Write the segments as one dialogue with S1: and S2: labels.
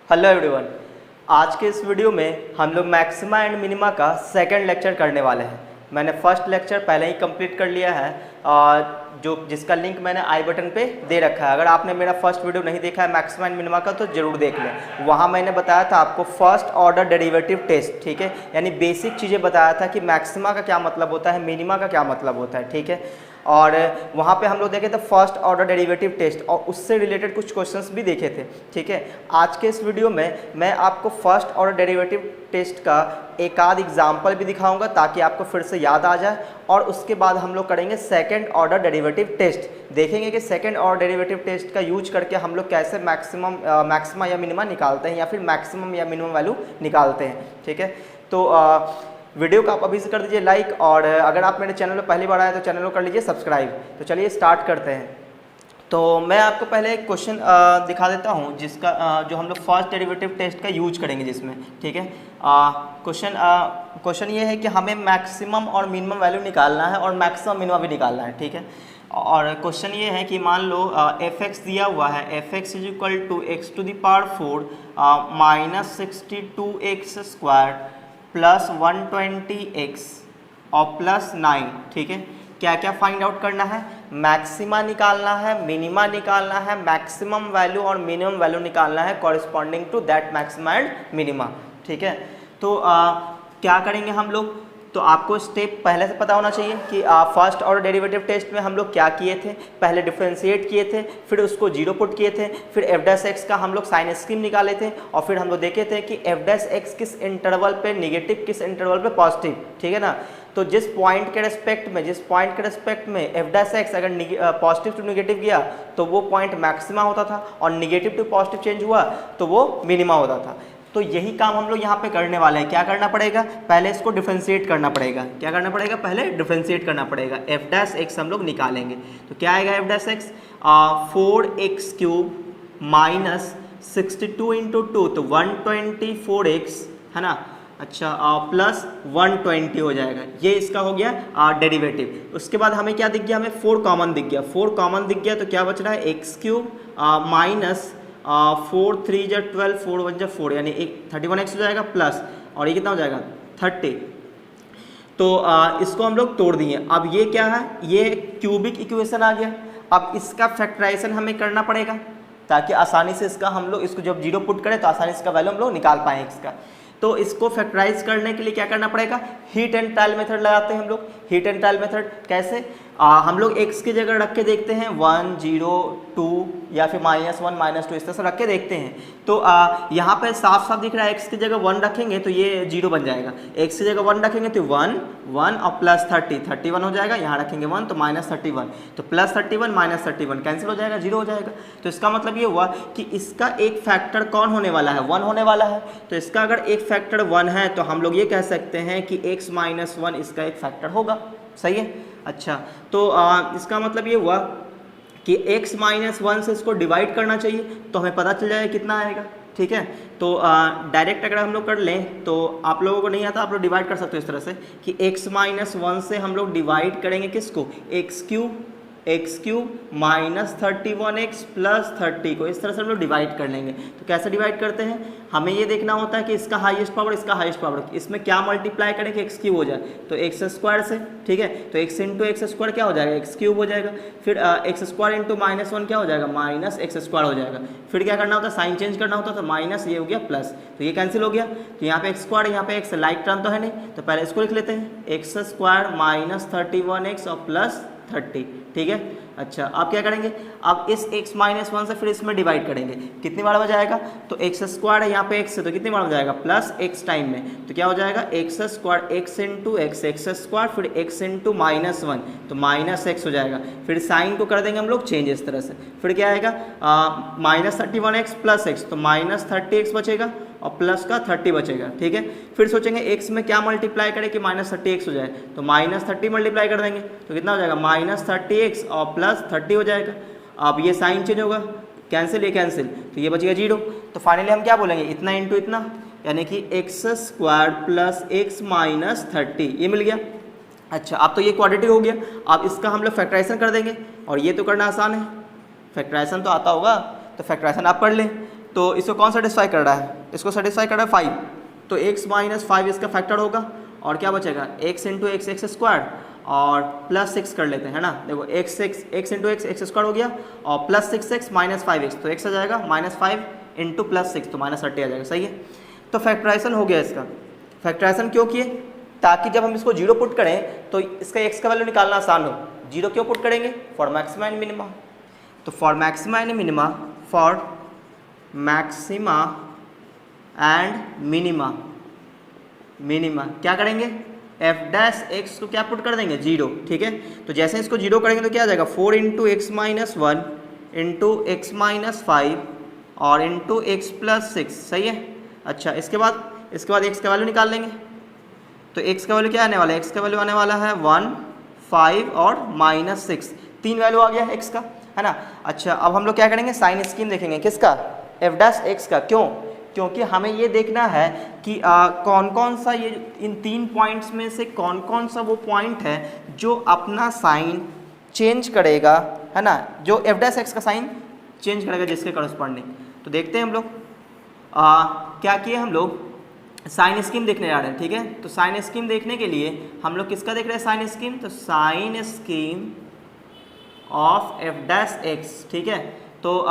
S1: Hello everyone. आज के इस वीडियो में हम लोग मैक्सिमा एंड मिनिमा का सेकंड लेक्चर करने वाले हैं। मैंने फर्स्ट लेक्चर पहले ही कंप्लीट कर लिया है और जिसका लिंक मैंने आई बटन पे दे रखा है। अगर आपने मेरा फर्स्ट वीडियो नहीं देखा है मैक्सिमा एंड मिनिमा का तो ज़रूर देख लें। वहाँ मैंने बताया था आपको फर्स्ट ऑर्डर डेरिवेटिव टेस्ट, ठीक है, यानी बेसिक चीज़ें बताया था कि मैक्सिमा का क्या मतलब होता है, मिनिमा का क्या मतलब होता है, ठीक है। और वहाँ पे हम लोग देखे थे फर्स्ट ऑर्डर डेरिवेटिव टेस्ट और उससे रिलेटेड कुछ क्वेश्चंस भी देखे थे, ठीक है। आज के इस वीडियो में मैं आपको फर्स्ट ऑर्डर डेरिवेटिव टेस्ट का एक आध एग्जाम्पल भी दिखाऊंगा ताकि आपको फिर से याद आ जाए, और उसके बाद हम लोग करेंगे सेकंड ऑर्डर डेरिवेटिव टेस्ट। देखेंगे कि सेकंड ऑर्डर डेरिवेटिव टेस्ट का यूज करके हम लोग कैसे मैक्सिमा या मिनिमा निकालते हैं या फिर मैक्सिमम या मिनिमम वैल्यू निकालते हैं, ठीक है। तो वीडियो को आप अभी से कर दीजिए लाइक, और अगर आप मेरे चैनल पर पहली बार आए तो चैनल को कर लीजिए सब्सक्राइब। तो चलिए स्टार्ट करते हैं। तो मैं आपको पहले एक क्वेश्चन दिखा देता हूं जिसका जो हम लोग फर्स्ट डेरिवेटिव टेस्ट का यूज करेंगे जिसमें, ठीक है। क्वेश्चन ये है कि हमें मैक्सिमम और मिनिमम वैल्यू निकालना है और मैक्सिमम मिनिमम भी निकालना है, ठीक है। और क्वेश्चन ये है कि मान लो एफ एक्स दिया हुआ है, f x is equal to x to the power 4 minus 62x² plus 120x और प्लस 9, ठीक है। क्या क्या फाइंड आउट करना है? मैक्सिमा निकालना है, मिनिमा निकालना है, मैक्सिमम वैल्यू और मिनिमम वैल्यू निकालना है corresponding to that maxima and minima, ठीक है। तो क्या करेंगे हम लोग? तो आपको स्टेप पहले से पता होना चाहिए कि फर्स्ट ऑर्डर डेरिवेटिव टेस्ट में हम लोग क्या किए थे। पहले डिफरेंशिएट किए थे, फिर उसको जीरो पुट किए थे, फिर एफ डैश एक्स का हम लोग साइन स्कीम निकाले थे, और फिर हम लोग देखे थे कि एफ डैश एक्स किस इंटरवल पे नेगेटिव, किस इंटरवल पे पॉजिटिव, ठीक है ना। तो जिस पॉइंट के रेस्पेक्ट में एफ डैश एक्स अगर पॉजिटिव टू नेगेटिव गया तो वो पॉइंट मैक्सिमा होता था, और नेगेटिव टू पॉजिटिव चेंज हुआ तो वो मिनिमा होता था। तो यही काम हम लोग यहाँ पे करने वाले हैं। क्या करना पड़ेगा? पहले इसको डिफरेंशिएट करना पड़ेगा। क्या करना पड़ेगा? पहले डिफरेंशिएट करना पड़ेगा। एफ डैश एक्स हम लोग निकालेंगे तो क्या आएगा? F dash x 4x³ minus 62 into 2 तो 124x है ना, अच्छा, प्लस 120 हो जाएगा। ये इसका हो गया डेरिवेटिव। उसके बाद हमें क्या दिख गया? हमें 4 कॉमन दिख गया। 4 कॉमन दिख गया तो क्या बच रहा है? x³ माइनस 4 3 जा 12 4 1 जा 4 यानी 31x हो जाएगा, प्लस और ये कितना हो जाएगा? 30। तो इसको हम लोग तोड़ दिए। अब ये क्या है? ये क्यूबिक इक्वेशन आ गया। अब इसका फैक्टराइजेशन हमें करना पड़ेगा ताकि आसानी से इसका हम लोग इसको जब जीरो पुट करें तो आसानी से इसका वैल्यू हम लोग निकाल पाएँ इसका। तो इसको फैक्टराइज करने के लिए क्या करना पड़ेगा? हीट एंड ट्रायल मेथड लगाते हैं हम लोग। हीट एंड ट्रायल मेथड कैसे? हम लोग x की जगह रख के देखते हैं 1 0 2 या फिर -1 -2 इस तरह से रख के देखते हैं। तो यहाँ पे साफ साफ दिख रहा है x की जगह 1 रखेंगे तो ये 0 बन जाएगा, x की जगह 1 रखेंगे तो 1 1 और प्लस 31 हो जाएगा। यहाँ रखेंगे 1 तो -31, तो प्लस 31 -31 कैंसिल हो जाएगा, 0 हो जाएगा। तो इसका मतलब ये हुआ कि इसका एक फैक्टर कौन होने वाला है? 1 होने वाला है। तो इसका अगर एक फैक्टर 1 है तो हम लोग ये कह सकते हैं कि x - 1 इसका एक फैक्टर होगा। सही है। अच्छा, तो इसका मतलब ये हुआ कि x - 1 से इसको डिवाइड करना चाहिए तो हमें पता चल जाएगा कितना आएगा, ठीक है। तो डायरेक्ट अगर हम लोग कर लें तो आप लोगों को नहीं आता, आप लोग डिवाइड कर सकते हो इस तरह से कि x - 1 से हम लोग डिवाइड करेंगे किसको? x³ माइनस 31x प्लस 30 को इस तरह से हम लोग डिवाइड कर लेंगे। तो कैसे डिवाइड करते हैं? हमें ये देखना होता है कि इसका हाईएस्ट पावर, इसका हाईएस्ट पावर, इसमें क्या मल्टीप्लाई करें कि x³ हो जाए तो x² से, ठीक है। तो x इंटू x² क्या हो जाएगा? x³ हो जाएगा। फिर x² इंटू -1 क्या हो जाएगा? -x² हो जाएगा। फिर क्या करना होता है? साइन चेंज करना होता है, तो माइनस ये हो गया प्लस, तो ये कैंसिल हो गया। तो यहाँ पे x², यहाँ पे x लाइक टर्म तो है नहीं, तो पहले इसको लिख लेते हैं x² माइनस 31x और प्लस 30, ठीक है। अच्छा, अब क्या करेंगे? अब इस x - 1 से फिर इसमें डिवाइड करेंगे, कितनी बार हो जाएगा? तो x² है यहाँ पे x है तो कितनी बार हो जाएगा? प्लस x टाइम में, तो क्या हो जाएगा? x² x इंटू x² फिर x इंटू -1 तो -x हो जाएगा। फिर साइन को कर देंगे हम लोग चेंज इस तरह से, फिर क्या आएगा? -31x प्लस x तो -30x बचेगा और प्लस का 30 बचेगा, ठीक है। फिर सोचेंगे x में क्या मल्टीप्लाई करें कि -30x हो जाए, तो -30 मल्टीप्लाई कर देंगे तो कितना हो जाएगा? -30x और प्लस 30 हो जाएगा। अब ये साइन चेंज होगा, कैंसिल, ये कैंसिल, तो ये बच गया 0। तो फाइनली हम क्या बोलेंगे? इतना इंटू इतना, यानी कि x² प्लस x माइनस 30 ये मिल गया। अच्छा, अब तो ये क्वाड्रेटिक हो गया। अब इसका हम लोग फैक्टराइजेशन कर देंगे, और ये तो करना आसान है, फैक्टराइजेशन तो आता होगा, तो फैक्टराइजेशन आप कर लें। तो इसको कौन सेटिस्फाई कर रहा है, इसको सेटिस्फाई कर रहा है 5, तो x माइनस 5 इसका फैक्टर होगा और क्या बचेगा x into x x square और प्लस 6 कर लेते हैं, है ना। देखो x into x x square हो गया और प्लस 6x माइनस 5x, तो x आ जाएगा -5 इंटू प्लस 6, तो -30 आ जाएगा, सही है। तो फैक्टराइजेशन हो गया इसका। फैक्टराइजेशन क्यों किए, ताकि जब हम इसको 0 पुट करें तो इसका x का वैल्यू निकालना आसान हो। 0 क्यों पुट करेंगे, फॉर मैक्सिमा एंड मिनिमा। तो for maxima and minima, for maxima and minima, minima क्या करेंगे, f डैश x को क्या पुट कर देंगे 0, ठीक है। तो जैसे इसको 0 करेंगे तो क्या आ जाएगा 4 into x minus 1 into x minus 5 और इंटू एक्स प्लस 6, सही है। अच्छा इसके बाद x का वैल्यू निकाल लेंगे, तो x का वैल्यू क्या आने वाला है, x का वैल्यू आने वाला है 1, 5 और -6, 3 वैल्यू आ गया x का, है ना। अच्छा अब हम लोग क्या करेंगे, साइन स्कीम देखेंगे किसका, f डैश x का। क्यों, क्योंकि हमें ये देखना है कि कौन कौन सा ये इन 3 पॉइंट्स में से कौन कौन सा वो पॉइंट है जो अपना साइन चेंज करेगा, है ना, जो f डैश x का साइन चेंज करेगा जिसके करस्पॉन्डिंग। तो देखते हैं हम लोग क्या किए, हम लोग साइन स्कीम देखने जा रहे हैं, ठीक है। तो साइन स्कीम देखने के लिए हम लोग किसका देख रहे हैं, साइन स्कीम, तो sign scheme of f dash x, ठीक है। तो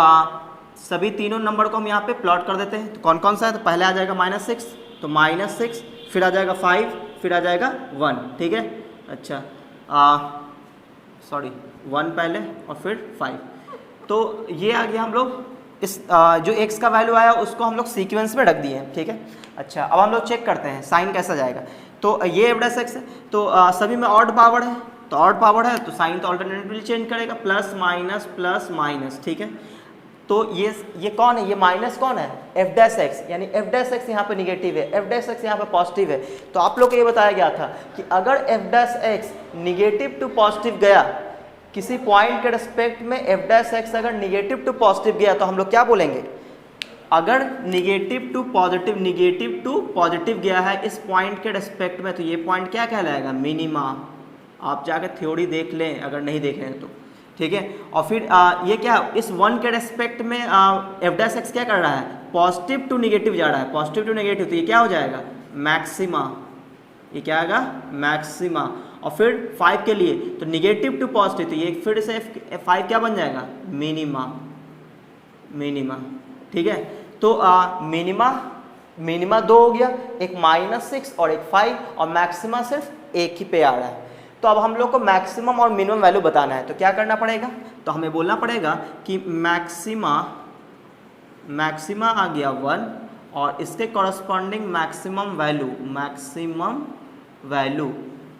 S1: सभी तीनों नंबर को हम यहाँ पे प्लॉट कर देते हैं। तो कौन कौन सा है, तो पहले आ जाएगा -6, तो -6, फिर आ जाएगा 5, फिर आ जाएगा 1, ठीक है। अच्छा 1 पहले और फिर 5, तो ये आ गया। हम लोग इस जो x का वैल्यू आया उसको हम लोग सीक्वेंस में रख दिए हैं, ठीक है। अच्छा अब हम लोग चेक करते हैं साइन कैसा जाएगा। तो ये f डैश x है, तो सभी में ऑड पावर है, तो ऑड पावर है तो साइन तो ऑल्टरनेटिवली चेंज करेगा, प्लस माइनस, ठीक है। तो ये कौन है, ये माइनस कौन है, f डैश x, यानी f डैश x यहाँ पे निगेटिव है, f डैश x यहाँ पे पॉजिटिव है। तो आप लोग को ये बताया गया था कि अगर f dash x negative to positive गया, किसी पॉइंट के रेस्पेक्ट में f डैश x अगर निगेटिव टू पॉजिटिव गया तो हम लोग क्या बोलेंगे, अगर निगेटिव टू पॉजिटिव गया है इस पॉइंट के रेस्पेक्ट में, तो ये पॉइंट क्या कहलाएगा, मिनिमा। आप जाकर थ्योरी देख लें अगर नहीं देख रहे हैं तो, ठीक है। और फिर ये क्या, इस 1 के रेस्पेक्ट में f डैश x क्या कर रहा है, पॉजिटिव टू निगेटिव जा रहा है, पॉजिटिव टू निगेटिव, तो ये क्या हो जाएगा, मैक्सिमा, ये क्या आएगा, मैक्सिमा। और फिर 5 के लिए तो निगेटिव टू पॉजिटिव, तो ये फिर से 5 क्या बन जाएगा, मिनिमा, ठीक है। तो मिनिमा 2 हो गया, एक -6 और एक 5, और मैक्सिमा सिर्फ एक ही पे आ रहा है। तो अब हम लोग को मैक्सिमम और मिनिमम वैल्यू बताना है, तो क्या करना पड़ेगा, तो हमें बोलना पड़ेगा कि मैक्सिमा आ गया 1 और इसके कॉरस्पॉन्डिंग मैक्सिमम वैल्यू,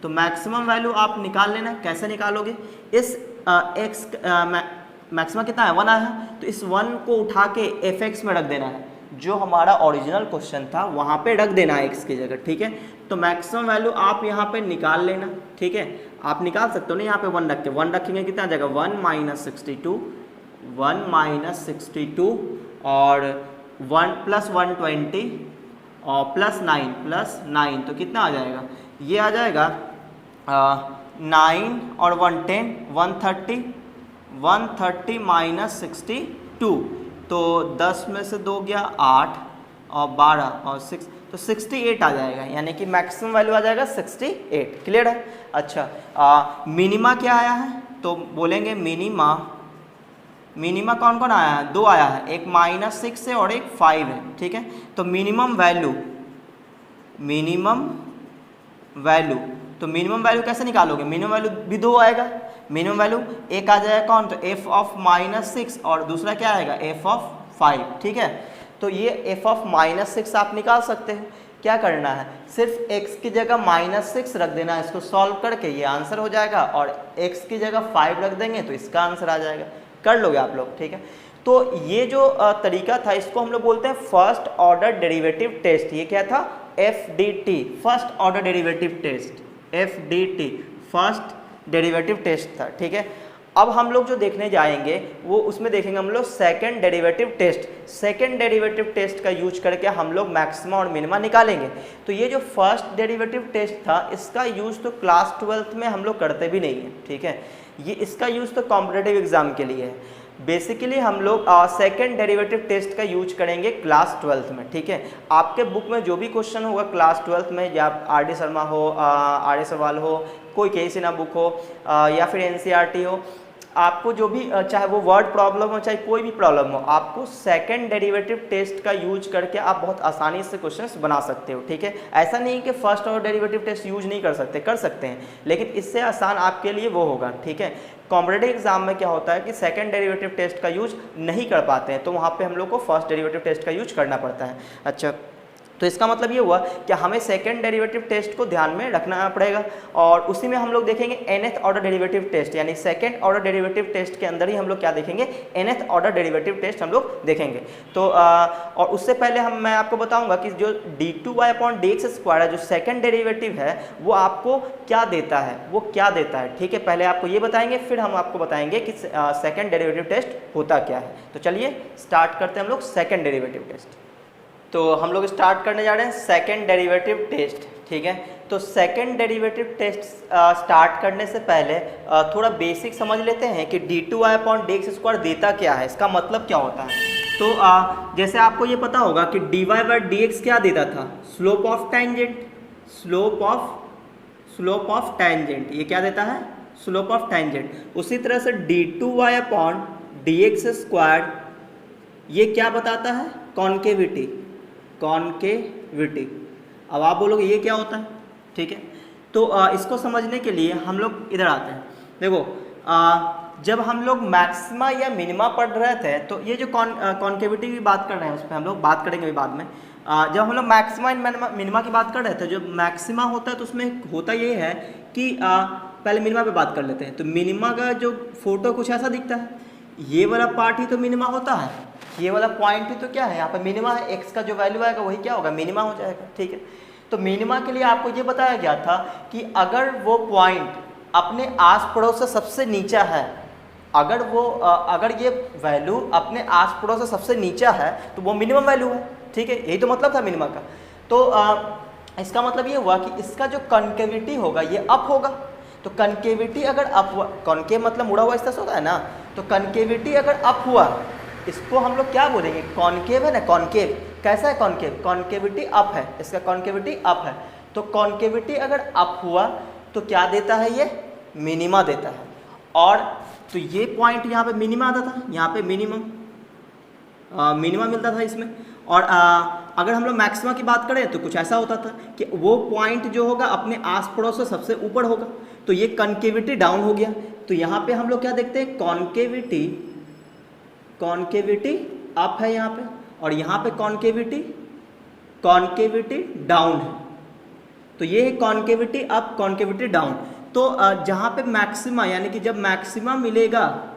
S1: तो मैक्सिमम वैल्यू आप निकाल लेना। कैसे निकालोगे, इस x मैक्सिमा कितना है, 1 आया है, तो इस 1 को उठा के fx में रख देना है, जो हमारा ओरिजिनल क्वेश्चन था वहाँ पे रख देना है x की जगह, ठीक है। तो मैक्सिमम वैल्यू आप यहाँ पे निकाल लेना, ठीक है। आप निकाल सकते हो ना, यहाँ पे 1 रख के, 1 रखेंगे कितना आ जाएगा, 1 माइनस 62 और 1 प्लस 120 और प्लस 9, तो कितना आ जाएगा, ये आ जाएगा 9 और 110, 130 माइनस 62, तो 10 में से 2 गया 8 और 12 और 6, तो 68 आ जाएगा, यानी कि मैक्सिमम वैल्यू आ जाएगा 68। क्लियर है। अच्छा मिनिमा क्या आया है, तो बोलेंगे मिनिमा कौन कौन आया है, 2 आया है, एक -6 है और एक 5 है, ठीक है। तो मिनिमम वैल्यू कैसे निकालोगे, मिनिमम वैल्यू भी 2 आएगा, मिनिमम वैल्यू एक आ जाएगा कौन, तो f ऑफ -6 और दूसरा क्या आएगा, f ऑफ 5, ठीक है। तो ये f ऑफ -6 आप निकाल सकते हो। क्या करना है, सिर्फ x की जगह -6 रख देना है, इसको सॉल्व करके ये आंसर हो जाएगा, और x की जगह 5 रख देंगे तो इसका आंसर आ जाएगा। कर लोगे आप लोग, ठीक है। तो ये जो तरीका था इसको हम लोग बोलते हैं फर्स्ट ऑर्डर डेरिवेटिव टेस्ट। ये क्या था, FDT, first order derivative test, FDT first derivative test था, ठीक है। अब हम लोग जो देखने जाएंगे वो उसमें देखेंगे हम लोग second derivative test. Second derivative test का यूज करके हम लोग मैक्सिमा और मिनिमा निकालेंगे। तो ये जो फर्स्ट डेरिवेटिव टेस्ट था इसका यूज तो क्लास 12th में हम लोग करते भी नहीं है, ठीक है। ये इसका यूज तो कॉम्पिटिटिव एग्जाम के लिए है। बेसिकली हम लोग सेकेंड डेरिवेटिव टेस्ट का यूज करेंगे क्लास 12th में, ठीक है। आपके बुक में जो भी क्वेश्चन होगा क्लास 12th में, या आर डी शर्मा हो, आर एस सवाल हो, कोई के सिन्हा बुक हो, या फिर NCERT हो, आपको जो भी चाहे वो वर्ड प्रॉब्लम हो चाहे कोई भी प्रॉब्लम हो, आपको सेकंड डेरिवेटिव टेस्ट का यूज करके आप बहुत आसानी से क्वेश्चंस बना सकते हो, ठीक है। ऐसा नहीं कि फर्स्ट और डेरिवेटिव टेस्ट यूज नहीं कर सकते हैं, लेकिन इससे आसान आपके लिए वो होगा, ठीक है। कॉम्पिटिटिव एग्जाम में क्या होता है कि सेकंड डेरिवेटिव टेस्ट का यूज नहीं कर पाते हैं, तो वहाँ पे हम लोग को फर्स्ट डेरिवेटिव टेस्ट का यूज करना पड़ता है। अच्छा, तो इसका मतलब ये हुआ कि हमें सेकंड डेरिवेटिव टेस्ट को ध्यान में रखना पड़ेगा, और उसी में हम लोग देखेंगे nth ऑर्डर डेरिवेटिव टेस्ट, यानी सेकंड ऑर्डर डेरिवेटिव टेस्ट के अंदर ही हम लोग क्या देखेंगे, nth ऑर्डर डेरिवेटिव टेस्ट हम लोग देखेंगे। तो और उससे पहले मैं आपको बताऊंगा कि जो d2y/dx² है, जो सेकंड डेरिवेटिव है, वो आपको क्या देता है, ठीक है। पहले आपको ये बताएंगे, फिर हम आपको बताएंगे कि सेकंड डेरिवेटिव टेस्ट होता क्या है। तो चलिए स्टार्ट करते हैं हम लोग सेकंड डेरिवेटिव टेस्ट। तो हम लोग स्टार्ट करने जा रहे हैं सेकंड डेरिवेटिव टेस्ट, ठीक है। तो सेकंड डेरिवेटिव टेस्ट स्टार्ट करने से पहले थोड़ा बेसिक समझ लेते हैं कि d2y/dx² देता क्या है, इसका मतलब क्या होता है। तो जैसे आपको ये पता होगा कि dy/dx क्या देता था, स्लोप ऑफ टेंजेंट, ये क्या देता है, स्लोप ऑफ टेंजेंट। उसी तरह से d2y/dx² ये क्या बताता है, कॉन्केविटी। अब आप बोलोगे ये क्या होता है, ठीक है। तो इसको समझने के लिए हम लोग इधर आते हैं। देखो, जब हम लोग मैक्सिमा या मिनिमा पढ़ रहे थे, तो ये जो कॉन्केविटी की बात कर रहे हैं उस पर हम लोग बात करेंगे बाद में। जब हम लोग मैक्सिमा एंड मिनिमा की बात कर रहे थे, जो मैक्सिमा होता है तो उसमें होता ये है कि पहले मिनिमा पे बात कर लेते हैं। तो मिनिमा का जो फोटो कुछ ऐसा दिखता है, ये वाला पार्ट ही तो मिनिमा होता है, ये वाला पॉइंट ही तो क्या है, यहाँ पे मिनिमा है, एक्स का जो वैल्यू आएगा वही क्या होगा, मिनिमा हो जाएगा, ठीक है। तो मिनिमा के लिए आपको ये बताया गया था कि अगर वो पॉइंट अपने आस पड़ोस से सबसे नीचा है, अगर ये वैल्यू अपने आस पड़ोस से सबसे नीचा है तो वो मिनिमम वैल्यू है, ठीक है। यही तो मतलब था मिनिमा का। तो इसका मतलब ये हुआ कि इसका जो कॉन्केविटी होगा ये अप होगा। तो कॉन्केविटी अगर अप, कॉन्केव मतलब मुड़ा हुआ इस तरह से होता है ना, तो कॉन्केविटी अगर अप हुआ, इसको हम लोग क्या बोलेंगे, कॉन्केव है ना, कॉन्केव। कैसा है कॉन्केव, कॉन्केविटी अप है, इसका कॉन्केविटी अप है। तो कॉन्केविटी अगर अप हुआ तो क्या देता है, ये मिनिमा देता है। और तो ये पॉइंट यहाँ पे मिनिमा आता था, यहाँ पे मिनिमा मिलता था इसमें। और अगर हम लोग मैक्सिमा की बात करें तो कुछ ऐसा होता था कि वो पॉइंट जो होगा अपने आस पड़ोस से सबसे ऊपर होगा, तो ये कॉन्केविटी डाउन हो गया। तो यहाँ पे हम लोग क्या देखते हैं, कॉन्केविटी अप है यहाँ पे, और यहाँ पे कॉन्केविटी डाउन है। तो ये है कॉन्केविटी अप, कॉन्केविटी डाउन। तो जहाँ पे मैक्सिमा, यानी कि जब मैक्सिमा मिलेगा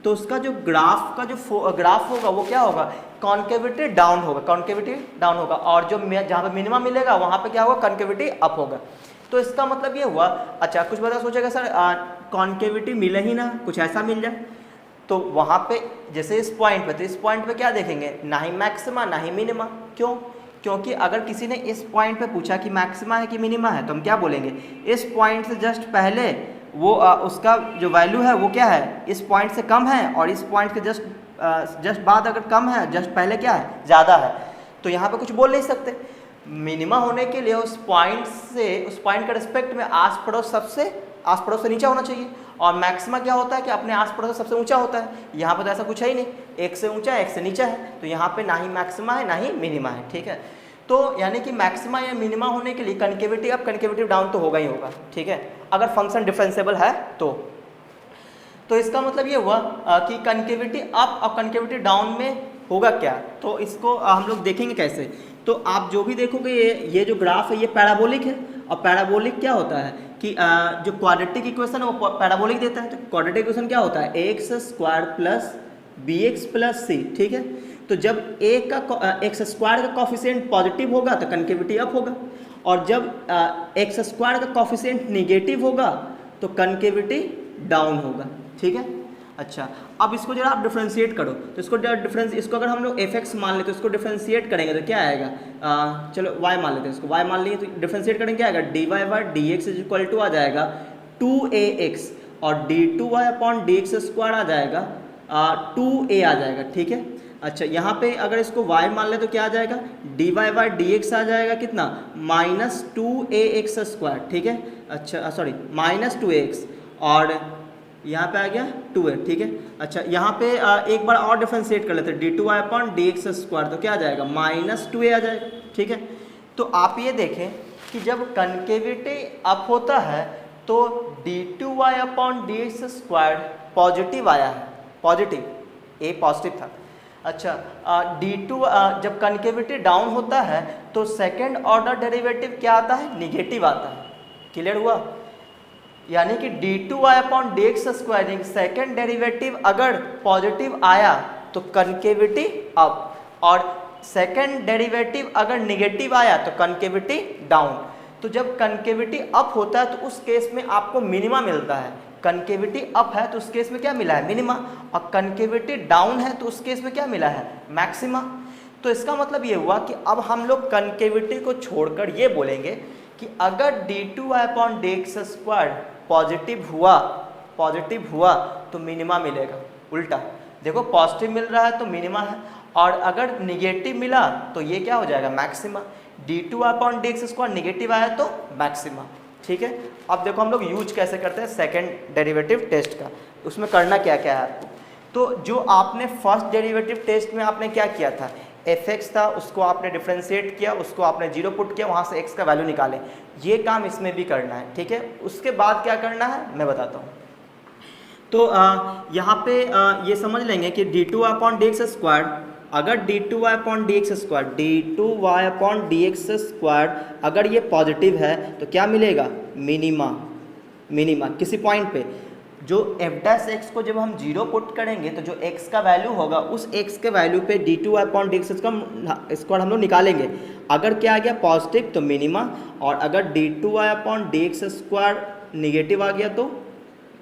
S1: तो उसका जो ग्राफ होगा वो क्या होगा, कॉन्केविटी डाउन होगा, और जो जहाँ पे मिनिमम मिलेगा वहाँ पे क्या होगा, कॉन्केविटी अप होगा। तो इसका मतलब ये हुआ। अच्छा, कुछ बता सोचेगा सर कॉन्केविटी मिले ही ना, कुछ ऐसा मिल जाए। तो वहाँ पे जैसे इस पॉइंट पे, तो इस पॉइंट पे क्या देखेंगे, ना ही मैक्सिमा ना ही मिनिमा। क्यों, क्योंकि अगर किसी ने इस पॉइंट पे पूछा कि मैक्सिमा है कि मिनिमा है, तो हम क्या बोलेंगे, इस पॉइंट से जस्ट पहले वो उसका जो वैल्यू है वो क्या है, इस पॉइंट से कम है, और इस पॉइंट के जस्ट बाद अगर कम है, जस्ट पहले क्या है, ज़्यादा है। तो यहाँ पे कुछ बोल नहीं सकते। मिनिमा होने के लिए उस पॉइंट के रिस्पेक्ट में आस पड़ोस से नीचा होना चाहिए, और मैक्सिमा क्या होता है कि अपने आस पड़ोस से सबसे ऊंचा होता है। यहाँ पर तो ऐसा कुछ है ही नहीं, एक से ऊंचा है एक से नीचा है, तो यहाँ पे ना ही मैक्सिमा है ना ही मिनिमा है, ठीक है। तो यानी कि मैक्सिमा या मिनिमा होने के लिए कॉन्केविटी अप कॉन्केविटी डाउन तो होगा ही होगा, ठीक है, अगर फंक्शन डिफरेंशिएबल है तो इसका मतलब ये हुआ कि कॉन्केविटी अप और कॉन्केविटी डाउन में होगा क्या। तो इसको हम लोग देखेंगे कैसे। तो आप जो भी देखोगे ये जो ग्राफ है ये पैराबोलिक है, और पैराबोलिक क्या होता है कि जो क्वाड्रेटिक इक्वेशन है वो पैराबोलिक देता है। तो क्वाड्रेटिक इक्वेशन क्या होता है, ax² plus bx plus c, ठीक है। तो जब x² का कॉफिशिएंट पॉजिटिव होगा तो कॉन्केविटी अप होगा, और जब x² का कॉफिशिएंट नेगेटिव होगा तो कॉन्केविटी डाउन होगा, ठीक है। अच्छा, अब इसको जरा आप डिफ्रेंशिएट करो, तो इसको अगर हम लोग fx मान लेते तो इसको डिफ्रेंशिएट करेंगे तो क्या आएगा, चलो y मान लेते हैं, इसको y मान लिए तो डिफ्रेंशिएट करेंगे क्या आएगा, dy/dx इक्वल टू आ जाएगा 2ax, और d2y/dx² आ जाएगा 2a आ जाएगा, ठीक है। अच्छा, यहाँ पे अगर इसको y मान ले तो क्या आ जाएगा, dy बाई dx आ जाएगा कितना, -2ax², ठीक है। अच्छा सॉरी -2ax, और यहाँ पे आ गया 2a, ठीक है। अच्छा, यहाँ पे एक बार और डिफ्रेंशिएट कर लेते हैं, d2y/dx², तो क्या आ जाएगा, -2a आ जाएगा, ठीक है। तो आप ये देखें कि जब कनकेविटी अप होता है तो d2y/dx² पॉजिटिव आया है, पॉजिटिव, a पॉजिटिव था। अच्छा, d2 जब कनकेविटी डाउन होता है तो सेकेंड ऑर्डर डेरिवेटिव क्या आता है, निगेटिव आता है। क्लियर हुआ? यानी कि d2y/dx² सेकेंड डेरिवेटिव अगर पॉजिटिव आया तो कनकेविटी अप, और सेकेंड डेरिवेटिव अगर निगेटिव आया तो कनकेविटी डाउन। तो जब कनकेविटी अप होता है तो उस केस में आपको मिनिमा मिलता है, कनकेविटी अप है तो उस केस में क्या मिला है, मिनिमा, और कनकेविटी डाउन है तो उस केस में क्या मिला है, मैक्सिमा। तो इसका मतलब ये हुआ कि अब हम लोग कनकेविटी को छोड़कर ये बोलेंगे कि अगर d2y/dx² पॉजिटिव हुआ तो मिनिमा मिलेगा। उल्टा देखो, पॉजिटिव मिल रहा है तो मिनिमा है, और अगर निगेटिव मिला तो ये क्या हो जाएगा, मैक्सिमा। d2y/dx² निगेटिव आया तो मैक्सिमा, ठीक है। अब देखो हम लोग यूज कैसे करते हैं सेकेंड डेरिवेटिव टेस्ट का, उसमें करना क्या क्या है आपको। तो जो आपने फर्स्ट डेरिवेटिव टेस्ट में आपने क्या किया था, fx था, उसको आपने डिफ्रेंशिएट किया, उसको आपने 0 पुट किया, वहाँ से x का वैल्यू निकाले। ये काम इसमें भी करना है, ठीक है। उसके बाद क्या करना है मैं बताता हूँ। तो यहाँ पे ये समझ लेंगे कि d2y/dx² अगर d2y/dx² अगर ये पॉजिटिव है तो क्या मिलेगा, मिनिमा किसी पॉइंट पे। जो f' को जब हम 0 पुट करेंगे तो जो x का वैल्यू होगा उस x के वैल्यू पे d2y/dx² हम लोग निकालेंगे। अगर क्या आ गया पॉजिटिव तो मिनिमा, और अगर d2y/dx² निगेटिव आ गया तो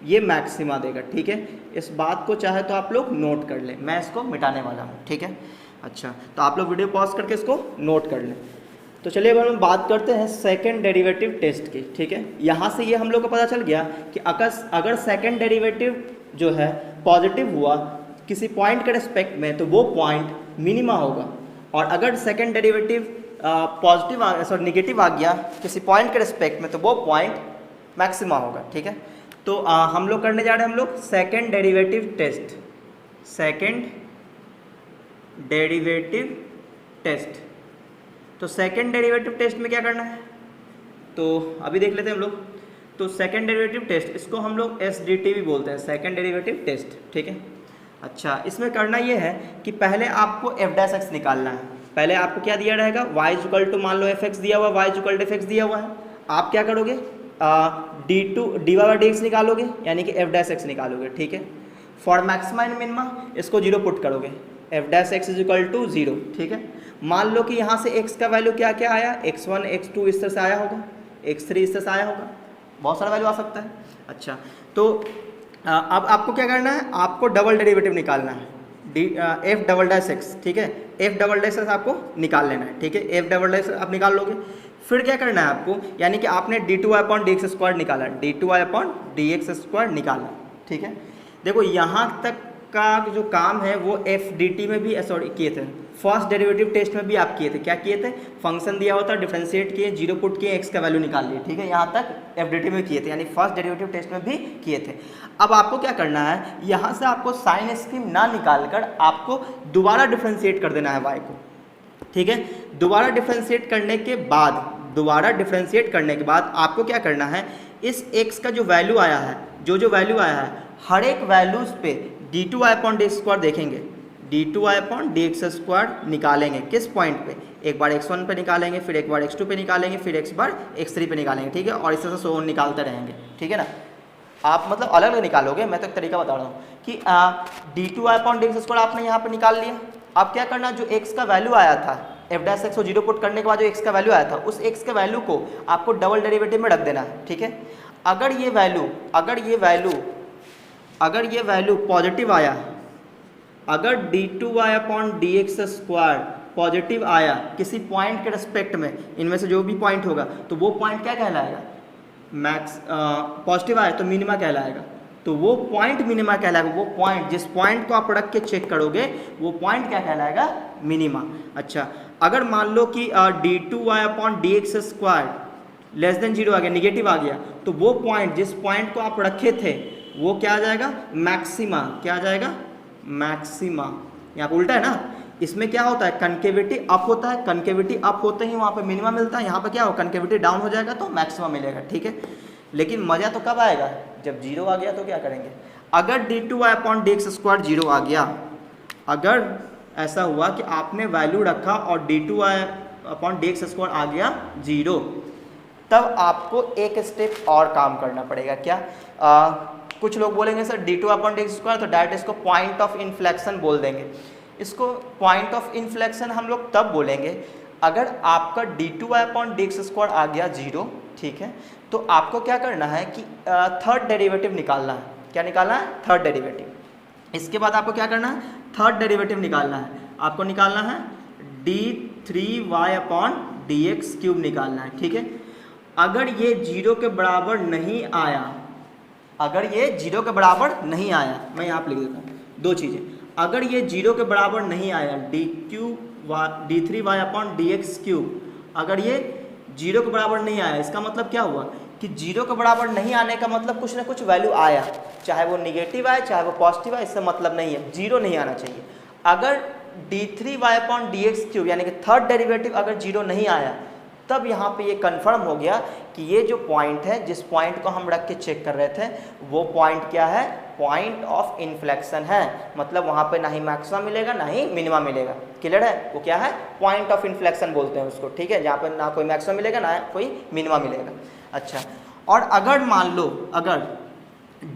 S1: ये मैक्सिमा देगा, ठीक है। इस बात को चाहे तो आप लोग नोट कर लें, मैं इसको मिटाने वाला हूँ, ठीक है। अच्छा, तो आप लोग वीडियो पॉज करके इसको नोट कर लें। तो चलिए अब हम बात करते हैं सेकंड डेरिवेटिव टेस्ट की, ठीक है। यहाँ से ये हम लोग को पता चल गया कि अगर सेकंड डेरिवेटिव जो है पॉजिटिव हुआ किसी पॉइंट के रिस्पेक्ट में तो वो पॉइंट मिनिमा होगा, और अगर सेकंड डेरिवेटिव निगेटिव आ गया किसी पॉइंट के रिस्पेक्ट में तो वो पॉइंट मैक्सिमा होगा, ठीक है। तो हम लोग करने जा रहे हैं हम लोग second derivative test, second derivative test. तो सेकंड डेरिवेटिव टेस्ट में क्या करना है, तो अभी देख लेते हैं हम लोग। तो सेकंड डेरिवेटिव टेस्ट, इसको हम लोग SDT भी बोलते हैं, सेकंड डेरिवेटिव टेस्ट, ठीक है। अच्छा, इसमें करना ये है कि पहले आपको f' निकालना है। पहले आपको क्या दिया रहेगा, y मान लो fx दिया हुआ, y fx दिया हुआ है। आप क्या करोगे, dy/dx निकालोगे, यानी कि f' निकालोगे, ठीक है। फॉर मैक्सिमा एंड मिनिमा इसको 0 पुट करोगे, f' 0, ठीक है। मान लो कि यहाँ से x का वैल्यू क्या क्या आया, x1 x2 इस तरह से आया होगा, x3 इस तरह से आया होगा, बहुत सारा वैल्यू आ सकता है। अच्छा, तो अब आपको क्या करना है, आपको डबल डेरिवेटिव निकालना है, f''x, ठीक है। f''x आपको निकाल लेना है, ठीक है। f''x आप निकाल लोगे, फिर क्या करना है आपको, यानी कि आपने d2y/dx² निकाला, d2y/dx² निकाला, ठीक है। देखो यहाँ तक का जो काम है वो FDT में भी किए थे, फर्स्ट डेरिवेटिव टेस्ट में भी आप किए थे। क्या किए थे, फंक्शन दिया होता, डिफरेंशिएट किए, 0 पुट किए, x का वैल्यू निकाल लिए, ठीक है। यहाँ तक FDT में किए थे, यानी फर्स्ट डेरिवेटिव टेस्ट में भी किए थे। अब आपको क्या करना है, यहाँ से आपको साइन स्कीम ना निकाल कर आपको दोबारा डिफरेंशिएट कर देना है y को, ठीक है। दोबारा डिफरेंशिएट करने के बाद आपको क्या करना है, इस x का जो वैल्यू आया है, जो वैल्यू आया है, हर एक वैल्यूज पे d2y/dx² देखेंगे, d2y/dx² निकालेंगे किस पॉइंट पे, एक बार x1 पे निकालेंगे, फिर एक बार x2 पे निकालेंगे, फिर एक बार x3 पे निकालेंगे, ठीक है। और इस तरह से सो निकालते रहेंगे, ठीक है ना। आप मतलब अलग अलग निकालोगे, मैं तो एक तरीका बता रहा हूँ कि d2y/dx² आपने यहाँ पे निकाल लिया। अब क्या करना, जो x का वैल्यू आया था f' को 0 पुट करने के बाद जो x का वैल्यू आया था, उस x के वैल्यू को आपको डबल डेरिवेटिव में रख देना है, ठीक है। अगर ये वैल्यू पॉजिटिव आया, अगर d2y/dx² पॉजिटिव आया किसी पॉइंट के रिस्पेक्ट में, इनमें से जो भी पॉइंट होगा तो वो पॉइंट क्या कहलाएगा, पॉजिटिव आया तो मिनिमा कहलाएगा, तो वो पॉइंट मिनिमा कहलाएगा। वो पॉइंट, जिस पॉइंट को आप रख के चेक करोगे वो पॉइंट क्या कहलाएगा, मिनिमा। अच्छा, अगर मान लो कि d2y/dx² लेस देन 0 आ गया, निगेटिव आ गया, तो वो पॉइंट, जिस पॉइंट को आप रखे थे वो क्या आ जाएगा, मैक्सिमा। क्या आ जाएगा, मैक्सिमा। यहाँ पर उल्टा है ना, इसमें क्या होता है, कनकेविटी अप होता है, कनकेविटी अप होते ही वहाँ पे मिनिमा मिलता है, यहाँ पे क्या हो, कनकेविटी डाउन हो जाएगा तो मैक्सिमा मिलेगा। ठीक है, लेकिन मज़ा तो कब आएगा, जब 0 आ गया तो क्या करेंगे, अगर d2y/dx² 0 आ गया, अगर ऐसा हुआ कि आपने वैल्यू रखा और d2y/dx² आ गया 0, तब आपको एक स्टेप और काम करना पड़ेगा। क्या, कुछ लोग बोलेंगे सर d2y/dx², तो डायरेक्ट इसको पॉइंट ऑफ इन्फ्लेक्शन बोल देंगे। इसको पॉइंट ऑफ इन्फ्लेक्शन हम लोग तब बोलेंगे अगर आपका d2y/dx² आ गया 0, ठीक है, तो आपको क्या करना है कि थर्ड डेरिवेटिव निकालना है। क्या निकालना है, थर्ड डेरिवेटिव। इसके बाद आपको क्या करना है, थर्ड डेरिवेटिव निकालना है। आपको निकालना है d3y/dx³ निकालना है। ठीक है, अगर ये 0 के बराबर नहीं आया, अगर ये 0 के बराबर नहीं आया, मैं यहाँ पर लिख देता हूँ दो चीज़ें, अगर ये 0 के बराबर नहीं आया, d3y/dx³, अगर ये 0 के बराबर नहीं आया, इसका मतलब क्या हुआ कि 0 के बराबर नहीं आने का मतलब कुछ ना कुछ वैल्यू आया, चाहे वो निगेटिव आए चाहे वो पॉजिटिव आए, इससे मतलब नहीं है, 0 नहीं आना चाहिए। अगर d3y/dx³ यानी कि थर्ड डेरिवेटिव अगर 0 नहीं आया, तब यहाँ पे ये कंफर्म हो गया कि ये जो पॉइंट है, जिस पॉइंट को हम रख के चेक कर रहे थे, वो पॉइंट क्या है, पॉइंट ऑफ इन्फ्लेक्शन है। मतलब वहाँ पे ना ही मैक्सिमा मिलेगा ना ही मिनिमा मिलेगा। क्लियर है, वो क्या है, पॉइंट ऑफ इन्फ्लेक्शन बोलते हैं उसको। ठीक है, जहाँ पे ना कोई मैक्सिमा मिलेगा ना कोई मिनिमा मिलेगा। अच्छा, और अगर मान लो अगर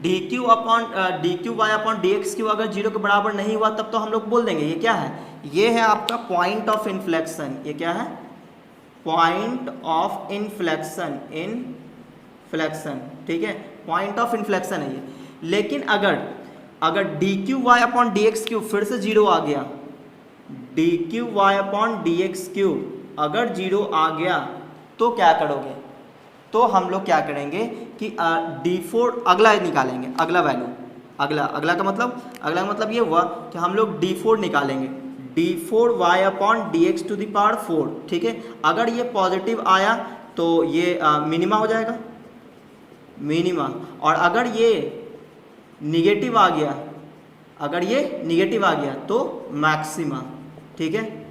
S1: d3y/dx³ अगर 0 के बराबर नहीं हुआ, तब तो हम लोग बोल देंगे ये क्या है, ये है आपका पॉइंट ऑफ इन्फ्लेक्शन। ये क्या है, पॉइंट ऑफ इन्फ्लेक्शन, इनफ्लेक्शन। ठीक है, पॉइंट ऑफ इन्फ्लेक्शन है ये। लेकिन अगर d3y/dx³ फिर से 0 आ गया, d3y/dx³ अगर 0 आ गया, तो क्या करोगे, तो हम लोग क्या करेंगे कि d4 अगला निकालेंगे, अगला वैल्यू, अगला का मतलब ये हुआ कि हम लोग d4 निकालेंगे, d4y/dx⁴। ठीक है, अगर ये पॉजिटिव आया तो ये मिनिमा हो जाएगा, मिनिमा। और अगर ये निगेटिव आ गया, तो मैक्सिमा। ठीक है,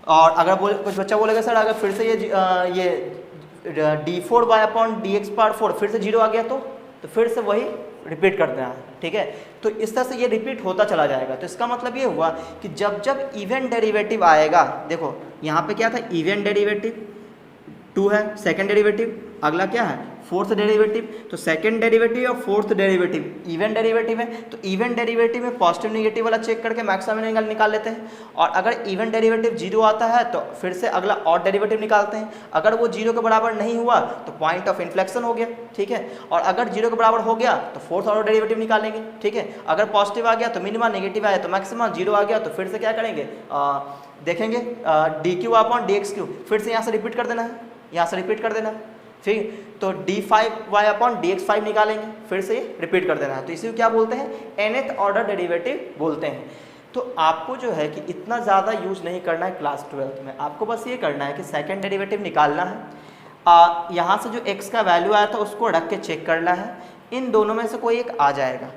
S1: और अगर कुछ बच्चा बोलेगा सर अगर फिर से ये d4y/dx⁴ फिर से 0 आ गया, तो फिर से वही रिपीट कर देना है। ठीक है, तो इस तरह से ये रिपीट होता चला जाएगा। तो इसका मतलब ये हुआ कि जब जब इवन डेरिवेटिव आएगा, देखो यहाँ पे क्या था, इवन डेरिवेटिव 2 है, सेकंड डेरिवेटिव, अगला क्या है, फोर्थ डेरिवेटिव। तो सेकंड डेरिवेटिव और फोर्थ डेरिवेटिव इवन डेरिवेटिव है, तो इवन डेरिवेटिव में पॉजिटिव निगेटिव वाला चेक करके मैक्सिमम निकाल लेते हैं। और अगर इवन डेरिवेटिव 0 आता है तो फिर से अगला और डेरिवेटिव निकालते हैं। अगर वो 0 के बराबर नहीं हुआ तो पॉइंट ऑफ इन्फ्लेक्शन हो गया। ठीक है, और अगर 0 के बराबर हो गया तो फोर्थ ऑर्डर डेरिवेटिव निकालेंगे। ठीक है, अगर पॉजिटिव आ गया तो मिनिमम, नेगेटिव आया तो मैक्सिमम, 0 आ गया तो फिर से क्या करेंगे, देखेंगे d3y/dx³, फिर से यहाँ से रिपीट कर देना है, यहाँ से रिपीट कर देना है। ठीक, तो d5y/dx5 निकालेंगे, फिर से रिपीट कर देना है। तो इसी को क्या बोलते हैं, nth ऑर्डर डेरिवेटिव बोलते हैं। तो आपको जो है कि इतना ज़्यादा यूज नहीं करना है क्लास 12th में, आपको बस ये करना है कि सेकंड डेरिवेटिव निकालना है, यहाँ से जो x का वैल्यू आया था उसको रख के चेक करना है, इन दोनों में से कोई एक आ जाएगा।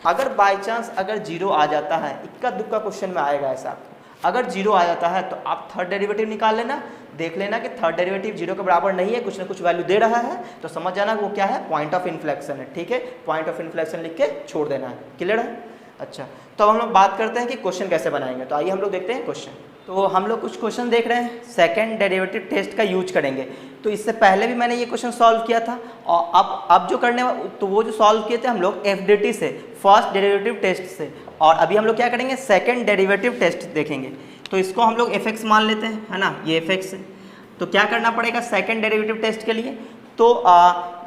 S1: अगर बाई चांस अगर 0 आ जाता है, इक्का दुक्का क्वेश्चन में आएगा ऐसा, आपको अगर 0 आ जाता है तो आप थर्ड डेरिवेटिव निकाल लेना, देख लेना कि थर्ड डेरिवेटिव 0 के बराबर नहीं है, कुछ ना कुछ वैल्यू दे रहा है, तो समझ जाना वो क्या है, पॉइंट ऑफ इन्फ्लेक्शन है। ठीक है, पॉइंट ऑफ इन्फ्लेक्शन लिख के छोड़ देना है। क्लियर है। अच्छा, तो हम लोग बात करते हैं कि क्वेश्चन कैसे बनाएंगे। तो आइए हम लोग देखते हैं क्वेश्चन। तो हम लोग कुछ क्वेश्चन देख रहे हैं, सेकंड डेरिवेटिव टेस्ट का यूज करेंगे। तो इससे पहले भी मैंने ये क्वेश्चन सॉल्व किया था, और अब जो करने तो वो जो सॉल्व किए थे हम लोग FDT से, फर्स्ट डेरिवेटिव टेस्ट से, और अभी हम लोग क्या करेंगे, सेकंड डेरिवेटिव टेस्ट देखेंगे। तो इसको हम लोग fx मान लेते हैं, है ना, ये fx है। तो क्या करना पड़ेगा सेकंड डेरिवेटिव टेस्ट के लिए, तो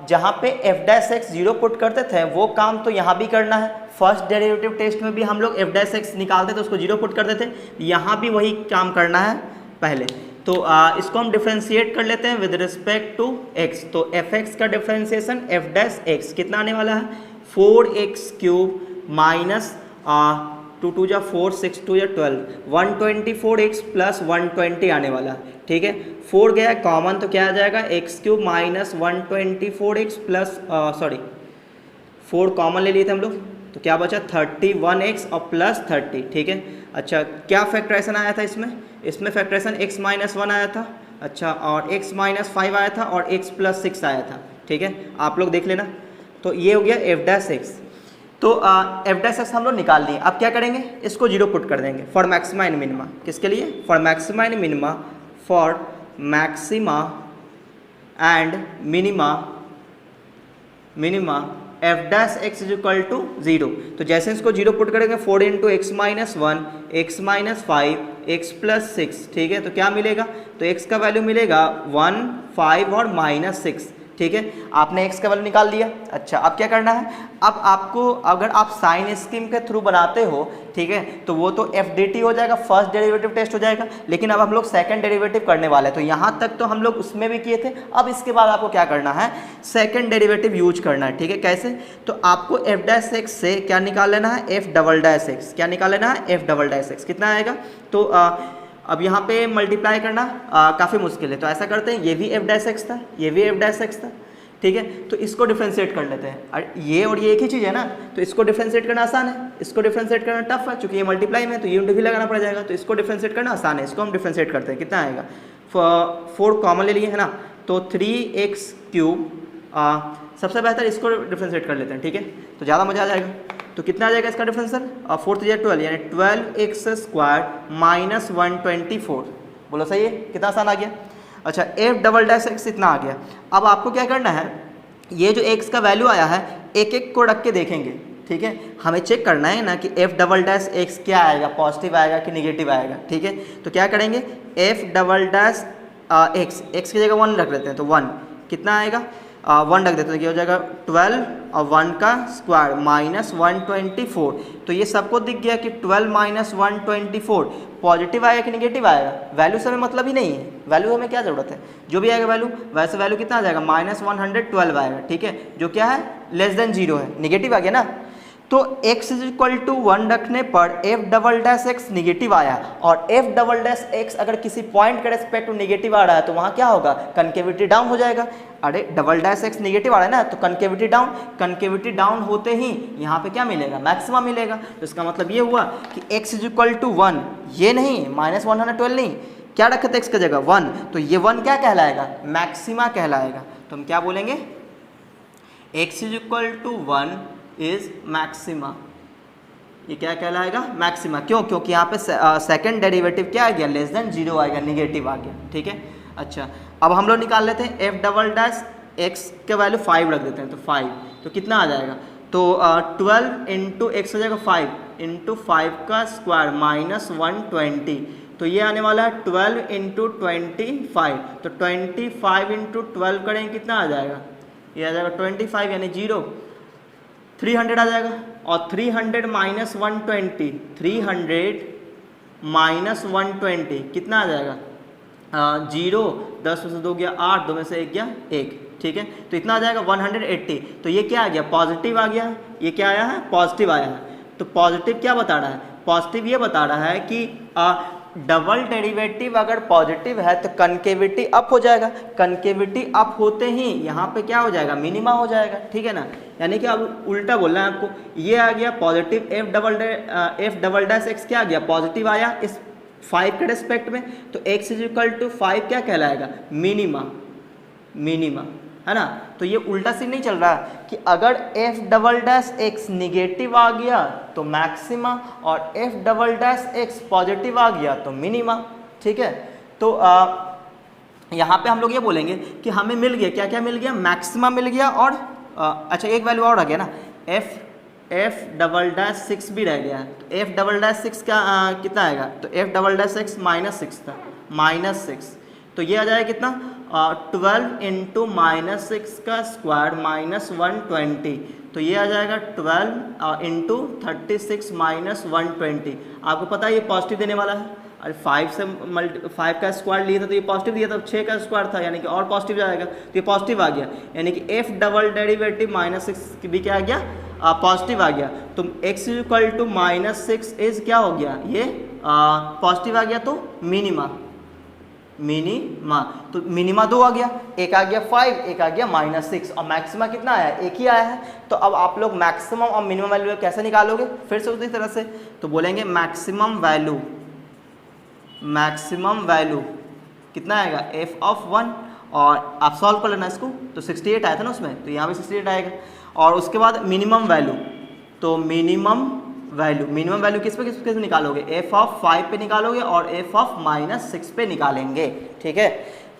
S1: जहाँ पे f' 0 पुट करते थे वो काम तो यहाँ भी करना है। फर्स्ट डेरिवेटिव टेस्ट में भी हम लोग f' निकालते थे, उसको 0 पुट करते थे, यहाँ भी वही काम करना है पहले। तो इसको हम डिफ्रेंशिएट कर लेते हैं विद रिस्पेक्ट टू x। तो fx का डिफ्रेंशिएशन f' कितना आने वाला है, 4x³ माइनस 2 2 जा 4 6 2 जा 12 124x प्लस 120 आने वाला है, ठीक है। 4 गया कॉमन तो क्या आ जाएगा x³ minus 124x plus 4 common ले लिए थे हम लोग, तो क्या बचा 31x और प्लस 30, ठीक है। अच्छा क्या फैक्टराइजेशन आया था इसमें फैक्टराइजेशन x माइनस 1 आया था, अच्छा, और x माइनस 5 आया था और x प्लस 6 आया था, ठीक है, आप लोग देख लेना। तो ये हो गया f'(x). तो f'(x) हम लोग निकाल लिए। अब क्या करेंगे, इसको 0 पुट कर देंगे फॉर मैक्सिमा एंड मिनिमा। किसके लिए, for maxima and minima, for maxima and minima f'(x) equal to 0। तो जैसे इसको 0 पुट करेंगे 4 into x minus 1 x minus 5 x plus 6, ठीक है। तो क्या मिलेगा, तो x का वैल्यू मिलेगा 1 5 और माइनस 6, ठीक है। आपने x का वैल्यू निकाल दिया। अच्छा अब क्या करना है, अब आपको अगर आप साइन स्कीम के थ्रू बनाते हो, ठीक है, तो वो तो f dt हो जाएगा, फर्स्ट डेरिवेटिव टेस्ट हो जाएगा। लेकिन अब हम लोग सेकंड डेरिवेटिव करने वाले हैं, तो यहाँ तक तो हम लोग उसमें भी किए थे। अब इसके बाद आपको क्या करना है, सेकंड डेरिवेटिव यूज करना है, ठीक है। कैसे, तो आपको f'(x) से क्या निकाल लेना है, f'(x), क्या निकाल लेना है, f'(x). कितना आएगा, तो अब यहाँ पे मल्टीप्लाई करना काफ़ी मुश्किल है, तो ऐसा करते हैं, ये भी f'(x) था, ये भी f'(x) था, ठीक है। तो इसको डिफ्रेंशिएट कर लेते हैं, और ये एक ही चीज़ है ना, तो इसको डिफ्रेंशिएट करना आसान है, इसको डिफ्रेंशिएट करना टफ है, क्योंकि ये मल्टीप्लाई में तो ये भी लगाना पड़ जाएगा। तो इसको डिफ्रेंशिएट करना आसान है, इसको हम डिफ्रेंशिएट करते हैं। कितना आएगा, 4 कॉमन ले लिए है ना, तो 3x³ सबसे बेहतर इसको डिफ्रेंशिएट कर लेते हैं, ठीक है, तो ज़्यादा मजा आ जाएगा। तो कितना आ जाएगा इसका डिफरेंशियल, 4 3 12, यानी 12x² माइनस 124। बोलो सही है, कितना आसान आ गया। अच्छा f'(x) इतना आ गया। अब आपको क्या करना है, ये जो x का वैल्यू आया है एक एक को रख के देखेंगे, ठीक है। हमें चेक करना है ना कि f'(x) क्या आएगा, पॉजिटिव आएगा कि निगेटिव आएगा, ठीक है। तो क्या करेंगे, f'(x) x की जगह 1 रख लेते हैं, तो 1 कितना आएगा, 1 रख देते हैं, क्या हो जाएगा 12 और 1 का स्क्वायर माइनस 124। तो ये सबको दिख गया कि 12 माइनस 124 पॉजिटिव आएगा कि निगेटिव आएगा, वैल्यू से हमें मतलब ही नहीं है, वैल्यू हमें क्या ज़रूरत है, जो भी आएगा वैल्यू, वैसे वैल्यू कितना आ जाएगा, माइनस 112 आएगा, ठीक है, जो क्या है लेस देन 0 है, निगेटिव आ गया ना। तो x इक्वल टू 1 रखने पर f'(x) निगेटिव आया, और f'(x) अगर किसी पॉइंट के रेस्पेक्ट में निगेटिव आ रहा है तो वहाँ क्या होगा, कनकेविटी डाउन हो जाएगा। अरे $(x) निगेटिव आ रहा है ना, तो कनकेविटी डाउन होते ही यहाँ पे क्या मिलेगा, मैक्सिमा मिलेगा। तो इसका मतलब ये हुआ कि x इक्वल टू 1, ये नहीं माइनस 112 नहीं, क्या रखे थे x की जगह 1, तो ये 1 क्या कहलाएगा, मैक्सिमा कहलाएगा। तो हम क्या बोलेंगे, x equal to 1 is maxima, ये क्या कहलाएगा, मैक्सिमा। क्यों, क्योंकि यहाँ पे सेकंड डेरिवेटिव क्या आ गया, लेस देन 0 आएगा, निगेटिव आ गया, ठीक है। अच्छा अब हम लोग निकाल लेते हैं f'(x) के वैल्यू 5 रख देते हैं, तो 5, तो कितना आ जाएगा, तो 12 इंटू x हो जाएगा 5 इंटू 5 का स्क्वायर माइनस 120, तो ये आने वाला है 12 इंटू 25, तो 25 इंटू 12 करेंगे कितना आ जाएगा, ये आ जाएगा 25 यानी 0, 300 आ जाएगा। और 300 माइनस 120, 300 माइनस 120 कितना आ जाएगा, 0, 10 में से 2 गया 8, 2 में से 1 गया 1, ठीक है। तो इतना आ जाएगा 180। तो ये क्या आ गया, पॉजिटिव आ गया, ये क्या आया है, पॉजिटिव आया है। तो पॉजिटिव क्या बता रहा है, पॉजिटिव ये बता रहा है कि डबल डेरिवेटिव अगर पॉजिटिव है तो कनकेविटी अप हो जाएगा, कनकेविटी अप होते ही यहाँ पे क्या हो जाएगा, मिनिमा हो जाएगा, ठीक है ना। यानी कि अब उल्टा बोलना है आपको, ये आ गया पॉजिटिव f'(x) क्या आ गया, पॉजिटिव आया इस 5 के रेस्पेक्ट में, तो x इक्वल टू 5 क्या कहलाएगा, मिनिमा, है ना। तो ये उल्टा सीन नहीं चल रहा कि अगर f'(x) निगेटिव आ गया तो मैक्सिमा और f'(x) पॉजिटिव आ गया तो मिनिमा, ठीक है। तो यहाँ पे हम लोग ये बोलेंगे कि हमें मिल गया, क्या क्या मिल गया, मैक्सिमा मिल गया, और अच्छा एक वैल्यू और आ गया ना, f'(6) भी रह गया है। तो f'(6) का कितना आएगा, तो f'(x) -6 था, -6, तो ये आ जाएगा कितना, 12 इंटू -6 का स्क्वायर माइनस 120, तो ये आ जाएगा 12 इंटू 36 माइनस 120। आपको पता है ये पॉजिटिव देने वाला है, अरे 5 का स्क्वायर लिया था तो ये पॉजिटिव दिया था, 6 का स्क्वायर था यानी कि और पॉजिटिव जाएगा, तो ये पॉजिटिव आ गया, यानी कि f डबल डेरिवेटिव -6 भी क्या आ गया, पॉजिटिव आ गया तो x इक्वल टू -6 इज क्या हो गया, ये पॉजिटिव आ गया तो मिनिमा तो मिनिमा 2 आ गया, एक आ गया 5, एक आ गया -6 और मैक्सिमा कितना आया, एक ही आया है। तो अब आप लोग मैक्सिमम और मिनिमम वैल्यू कैसे निकालोगे, फिर से उसी तरह से तो बोलेंगे मैक्सिमम वैल्यू कितना आएगा f(1) और आप सॉल्व कर लेना इसको, तो 68 आया था ना उसमें, तो यहाँ भी 68 आएगा। और उसके बाद मिनिमम वैल्यू, तो मिनिमम वैल्यू किस पे निकालोगे, f(5) पे निकालोगे और f(-6) पे निकालेंगे, ठीक है।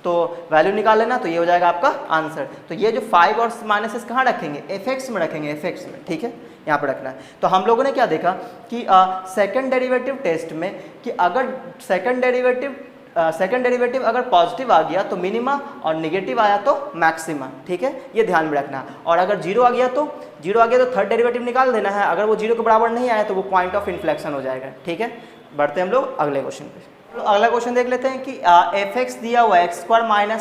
S1: तो वैल्यू निकाल लेना, तो ये हो जाएगा आपका आंसर। तो ये जो 5 और -6 कहाँ रखेंगे, fx में रखेंगे, fx में, ठीक है, यहाँ पे रखना है। तो हम लोगों ने क्या देखा कि सेकंड डेरिवेटिव टेस्ट में कि अगर सेकंड डेरिवेटिव अगर पॉजिटिव आ गया तो मिनिमा और नेगेटिव आया तो मैक्सिमा, ठीक है, ये ध्यान में रखना है। और अगर जीरो आ गया तो थर्ड डेरिवेटिव निकाल देना है, अगर वो जीरो के बराबर नहीं आया तो वो पॉइंट ऑफ इन्फ्लेक्शन हो जाएगा, ठीक है। बढ़ते हैं हम लोग अगले क्वेश्चन पे। तो अगला क्वेश्चन देख लेते हैं कि f(x) दिया हुआ है x²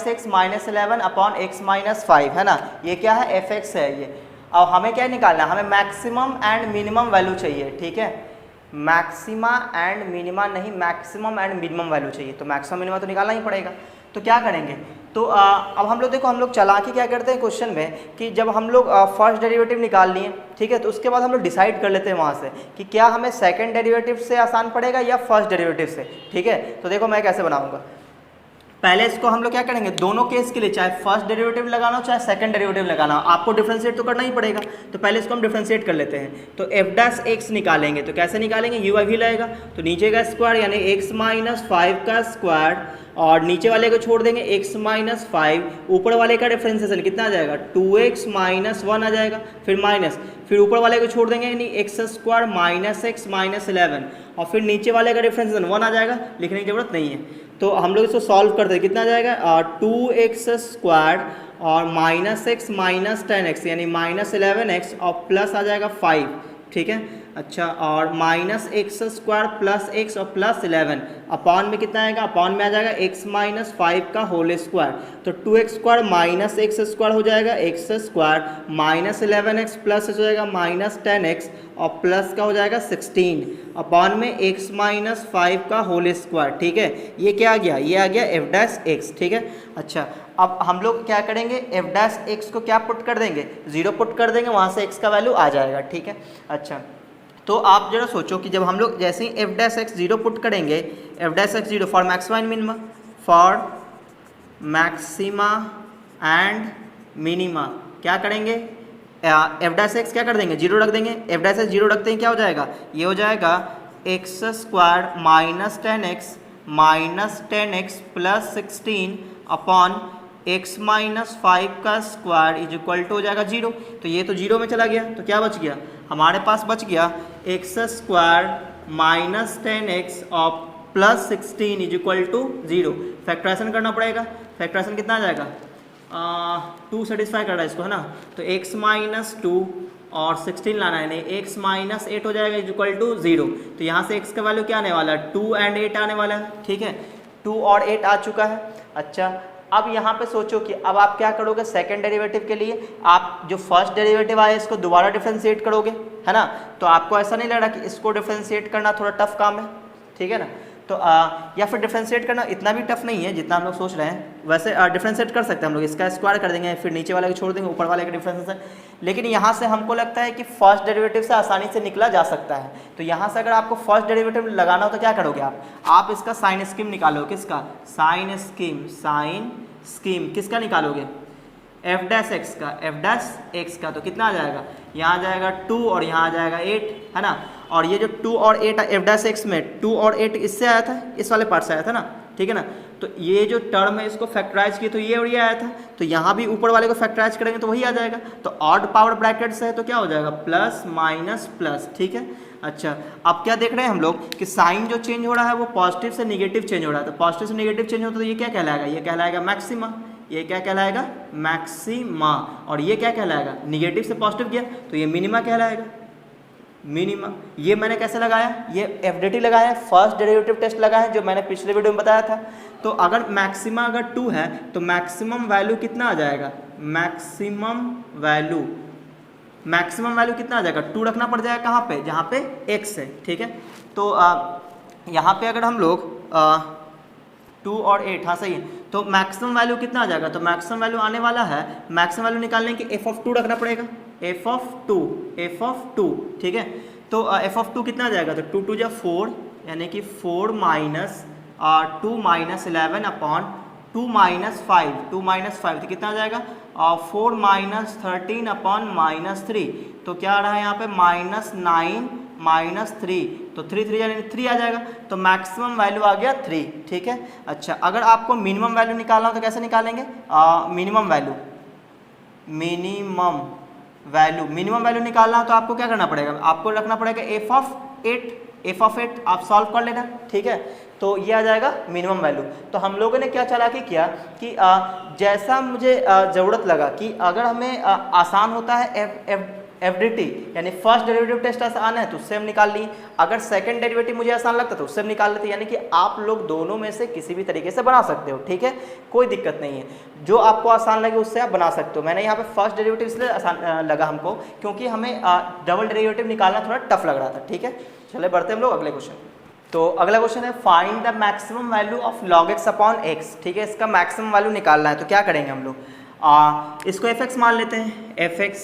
S1: - x -11 अपॉन x - 5 है ना, ये क्या है, f(x) है ये। अब हमें क्या निकालना है, हमें मैक्सिमम एंड मिनिमम वैल्यू चाहिए, ठीक है, मैक्सिमा एंड मिनिमा नहीं, मैक्सिमम एंड मिनिमम वैल्यू चाहिए, तो मैक्सिमम मिनिमम तो निकालना ही पड़ेगा। तो क्या करेंगे, तो अब हम लोग देखो, हम लोग चालाकी क्या करते हैं क्वेश्चन में कि जब हम लोग फर्स्ट डेरिवेटिव निकाल लिए, ठीक है, तो उसके बाद हम लोग डिसाइड कर लेते हैं वहाँ से कि क्या हमें सेकंड डेरिवेटिव से आसान पड़ेगा या फर्स्ट डेरिवेटिव से, ठीक है। तो देखो मैं कैसे बनाऊंगा, पहले इसको हम लोग क्या करेंगे, दोनों केस के लिए चाहे फर्स्ट डेरिवेटिव लगाना हो चाहे सेकंड डेरिवेटिव लगाना हो, आपको डिफरेंशिएट तो करना ही पड़ेगा। तो पहले इसको हम डिफरेंशिएट कर लेते हैं। तो f' निकालेंगे, तो कैसे निकालेंगे, u अभी लगेगा तो नीचे का स्क्वायर यानी x - 5 का स्क्वायर और नीचे वाले को छोड़ देंगे x - 5, ऊपर वाले का डिफरेंशिएशन कितना आ जाएगा, 2x - 1 आ जाएगा, फिर माइनस, फिर ऊपर वाले को छोड़ देंगे यानी x² - x - 11 और फिर नीचे वाले का डिफरेंशिएशन 1 आ जाएगा, लिखने की जरूरत नहीं है। तो हम लोग इसको सॉल्व करते हैं, कितना आ जाएगा 2x² और -x - 10x यानी -11x और प्लस आ जाएगा 5, ठीक है। अच्छा, और -x² प्लस x और प्लस 11 अपॉन में कितना आएगा, अपॉन में आ जाएगा x - 5 का होल स्क्वायर, तो 2x² - x² हो जाएगा x² -11x प्लस हो जाएगा -10x और प्लस का हो जाएगा 16 अपॉन में x - 5 का होल स्क्वायर, ठीक है। ये क्या आ गया, ये आ गया f'(x), ठीक है। अच्छा, अब हम लोग क्या करेंगे, f' को क्या पुट कर देंगे, 0 पुट कर देंगे, वहाँ से x का वैल्यू आ जाएगा, ठीक है। अच्छा, तो आप जरा सोचो कि जब हम लोग जैसे ही f' 0 पुट करेंगे, f' 0 for maxima and minima, for maxima and minima क्या करेंगे, f' क्या कर देंगे, 0 रख देंगे, f' 0 रखते हैं क्या हो जाएगा, ये हो जाएगा x² - 10x plus 16 upon x - 5 का स्क्वायर इज इक्वल टू हो जाएगा 0। तो ये तो 0 में चला गया, तो क्या बच गया, हमारे पास बच गया x² - 10x और plus 16 is equal to 0। Factorisation करना पड़ेगा, फैक्टराइजेशन कितना आ जाएगा, 2 सेटिस्फाई कर रहा है इसको, है ना, तो x - 2 और 16 लाना है, नहीं x - 8 हो जाएगा इज इक्वल टू 0। तो यहाँ से x का वैल्यू क्या आने वाला है, 2 और 8 आने वाला है, ठीक है, 2 और 8 आ चुका है। अच्छा, अब यहाँ पे सोचो कि अब आप क्या करोगे, सेकंड डेरिवेटिव के लिए आप जो फर्स्ट डेरिवेटिव आया इसको दोबारा डिफरेंशिएट करोगे, है ना। तो आपको ऐसा नहीं लग रहा कि इसको डिफरेंशिएट करना थोड़ा टफ काम है, ठीक है ना। तो या फिर डिफरेंशिएट करना इतना भी टफ नहीं है जितना हम लोग सोच रहे हैं, वैसे डिफरेंशिएट कर सकते हैं हम लोग, इसका स्क्वायर कर देंगे, फिर नीचे वाले को छोड़ देंगे, ऊपर वाले का डिफरेंस है। लेकिन यहाँ से हमको लगता है कि फर्स्ट डेरिवेटिव से आसानी से निकला जा सकता है। तो यहाँ से अगर आपको फर्स्ट डेरिवेटिव लगाना हो तो क्या करोगे आप इसका साइन स्कीम निकालो, किसका, साइन स्कीम किसका निकालोगे, f' का, तो कितना आ जाएगा, यहाँ आ जाएगा 2 और यहाँ आ जाएगा 8, है ना। और ये जो 2 और 8 f' में 2 और 8 इससे आया था, इस वाले पार्ट से आया था ना, ठीक है ना। तो ये जो टर्म है इसको फैक्टराइज किए तो ये और ये आया था, तो यहाँ भी ऊपर वाले को फैक्टराइज करेंगे तो वही आ जाएगा। तो ऑड पावर ब्रैकेट से है तो क्या हो जाएगा, प्लस माइनस प्लस, ठीक है। अच्छा, अब क्या देख रहे हैं हम लोग कि साइन जो चेंज हो रहा है वो पॉजिटिव से निगेटिव चेंज हो रहा है, तो पॉजिटिव से निगेटिव चेंज होता है तो ये क्या कहलाएगा, ये कहलाएगा मैक्सिमा, ये क्या कहलाएगा, मैक्सिमा। और ये क्या कहलाएगा, निगेटिव से पॉजिटिव गया तो ये मिनिमा कहलाएगा, मिनिमा। ये मैंने कैसे लगाया, ये FDT लगाया है, फर्स्ट डेरिवेटिव टेस्ट लगाया है, जो मैंने पिछले वीडियो में बताया था। तो अगर मैक्सिमा अगर 2 है तो मैक्सिमम वैल्यू कितना आ जाएगा, मैक्सिमम वैल्यू मैक्सिमम वैल्यू कितना आ जाएगा, 2 रखना पड़ जाएगा कहाँ पे, जहाँ पे x है, ठीक है। तो यहाँ पे अगर हम लोग 2 और 8, हाँ सही है, तो मैक्सिमम वैल्यू कितना आ जाएगा, तो मैक्सिमम वैल्यू आने वाला है, मैक्सिमम वैल्यू निकालने के f(2) रखना पड़ेगा, f(2), ठीक है। तो f(2) कितना आ जाएगा, तो 2 2 जा 4, यानी कि 4 माइनस 2 माइनस 11 अपॉन 2 माइनस 5 तो कितना आ जाएगा, 4 माइनस 13 अपॉन -3, तो क्या आ रहा है यहाँ पे -9 -3, तो 3 3 यानी 3 आ जाएगा, तो मैक्सिमम वैल्यू आ गया 3, ठीक है। अच्छा, अगर आपको मिनिमम वैल्यू निकालना हो तो कैसे निकालेंगे, मिनिमम वैल्यू निकालना हो तो आपको क्या करना पड़ेगा, आपको रखना पड़ेगा f(8) आप सॉल्व कर लेना, ठीक है। तो ये आ जाएगा मिनिमम वैल्यू। तो हम लोगों ने क्या चालाकी किया कि जैसा मुझे ज़रूरत लगा कि अगर हमें आसान होता है FDT यानी फर्स्ट डेरिवेटिव टेस्ट आसान है तो उससे हम निकाल लिए, अगर सेकंड डेरिवेटिव मुझे आसान लगता तो उससे हम निकाल लेते, यानी कि आप लोग दोनों में से किसी भी तरीके से बना सकते हो, ठीक है, कोई दिक्कत नहीं है, जो आपको आसान लगे उससे आप बना सकते हो। मैंने यहाँ पे फर्स्ट डेरिवेटिव इसलिए आसान लगा हमको क्योंकि हमें डबल डेरिवेटिव निकालना थोड़ा टफ लग रहा था, ठीक है। चले बढ़ते हम लोग अगले क्वेश्चन। तो अगला क्वेश्चन है find the maximum value of log x upon x, ठीक है, इसका मैक्सिमम वैल्यू निकालना है। तो क्या करेंगे हम लोग, इसको fx मान लेते हैं, fx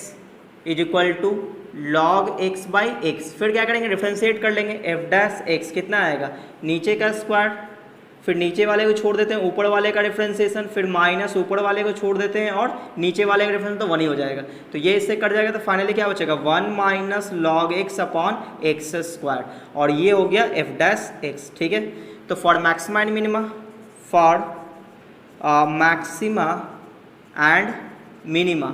S1: is equal to log x by x, फिर क्या करेंगे डिफ्रेंशिएट कर लेंगे, f डैश x कितना आएगा, नीचे का स्क्वायर, फिर नीचे वाले को छोड़ देते हैं, ऊपर वाले का डिफ्रेंशिएशन, फिर माइनस ऊपर वाले को छोड़ देते हैं और नीचे वाले का डिफरेंस तो 1 ही हो जाएगा, तो ये इससे कट जाएगा, तो फाइनली क्या बचेगा 1 minus log x upon x square, और ये हो गया f डैश x, ठीक है। तो for maxima and minima, maxima and minima,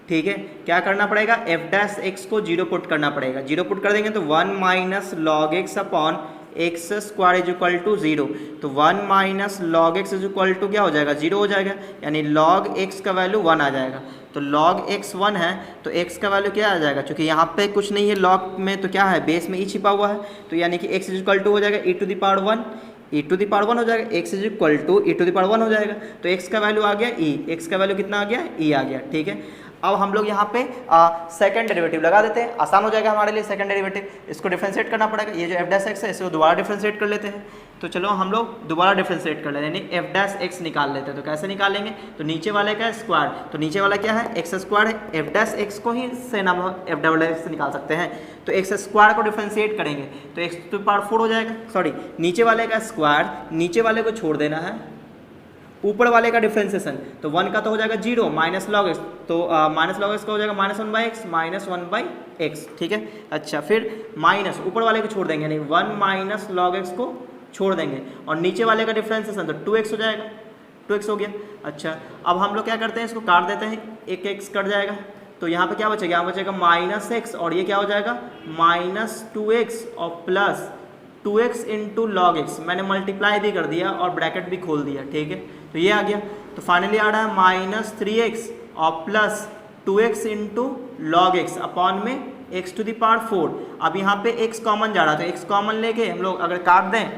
S1: ठीक है, क्या करना पड़ेगा, f डैश x को 0 पुट करना पड़ेगा, 0 पुट कर देंगे तो 1 minus log x upon x square is equal to 0, तो 1 minus log x is equal to क्या हो जाएगा, 0 हो जाएगा, यानी log x का वैल्यू 1 आ जाएगा। तो log x 1 है तो x का वैल्यू क्या आ जाएगा, क्योंकि यहाँ पे कुछ नहीं है log में, तो क्या है बेस में e छिपा हुआ है, तो यानी कि x इज इक्वल टू हो जाएगा e टू द पावर 1 हो जाएगा, x is equal to e to the power 1 हो जाएगा, तो x का वैल्यू आ गया e, x का वैल्यू कितना आ गया, e आ गया, ठीक है। अब हम लोग यहाँ पे सेकंड डेरिवेटिव लगा देते हैं, आसान हो जाएगा हमारे लिए सेकंड डेरिवेटिव, इसको डिफरेंशिएट करना पड़ेगा, ये जो f डैश x है इसको दोबारा डिफरेंशिएट कर लेते हैं, तो चलो हम लोग दोबारा डिफरेंशिएट कर लेते हैं, यानी f डैश x निकाल लेते हैं। तो कैसे निकालेंगे, तो नीचे वाले का स्क्वायर, तो नीचे वाला क्या है x स्क्वायर है, f डैश x को ही से नाम f डबल x से निकाल सकते हैं, तो x स्क्वायर को डिफरेंशिएट करेंगे तो x टू द पावर 4 हो जाएगा, सॉरी नीचे वाले का स्क्वायर, नीचे वाले को छोड़ देना है, ऊपर वाले का डिफरेंशिएशन, तो 1 का तो हो जाएगा 0 माइनस log x, तो माइनस log x का हो जाएगा -1/x, ठीक है। अच्छा, फिर माइनस ऊपर वाले को छोड़ देंगे, यानी 1 माइनस log x को छोड़ देंगे, और नीचे वाले का डिफरेंशिएशन तो 2x हो जाएगा, 2x हो गया। अच्छा, अब हम लोग क्या करते हैं, इसको काट देते हैं, एक x कट जाएगा, तो यहाँ पे क्या बचेगा, यहाँ बचेगा -x, और ये क्या हो जाएगा -2x और plus 2x into log x, मैंने मल्टीप्लाई भी कर दिया और ब्रैकेट भी खोल दिया, ठीक है, तो ये आ गया, तो फाइनली आ रहा है -3x और plus 2x into log x upon में x टू द पावर 4। अब यहाँ पे x कॉमन जा रहा था, x कॉमन लेके हम लोग अगर काट दें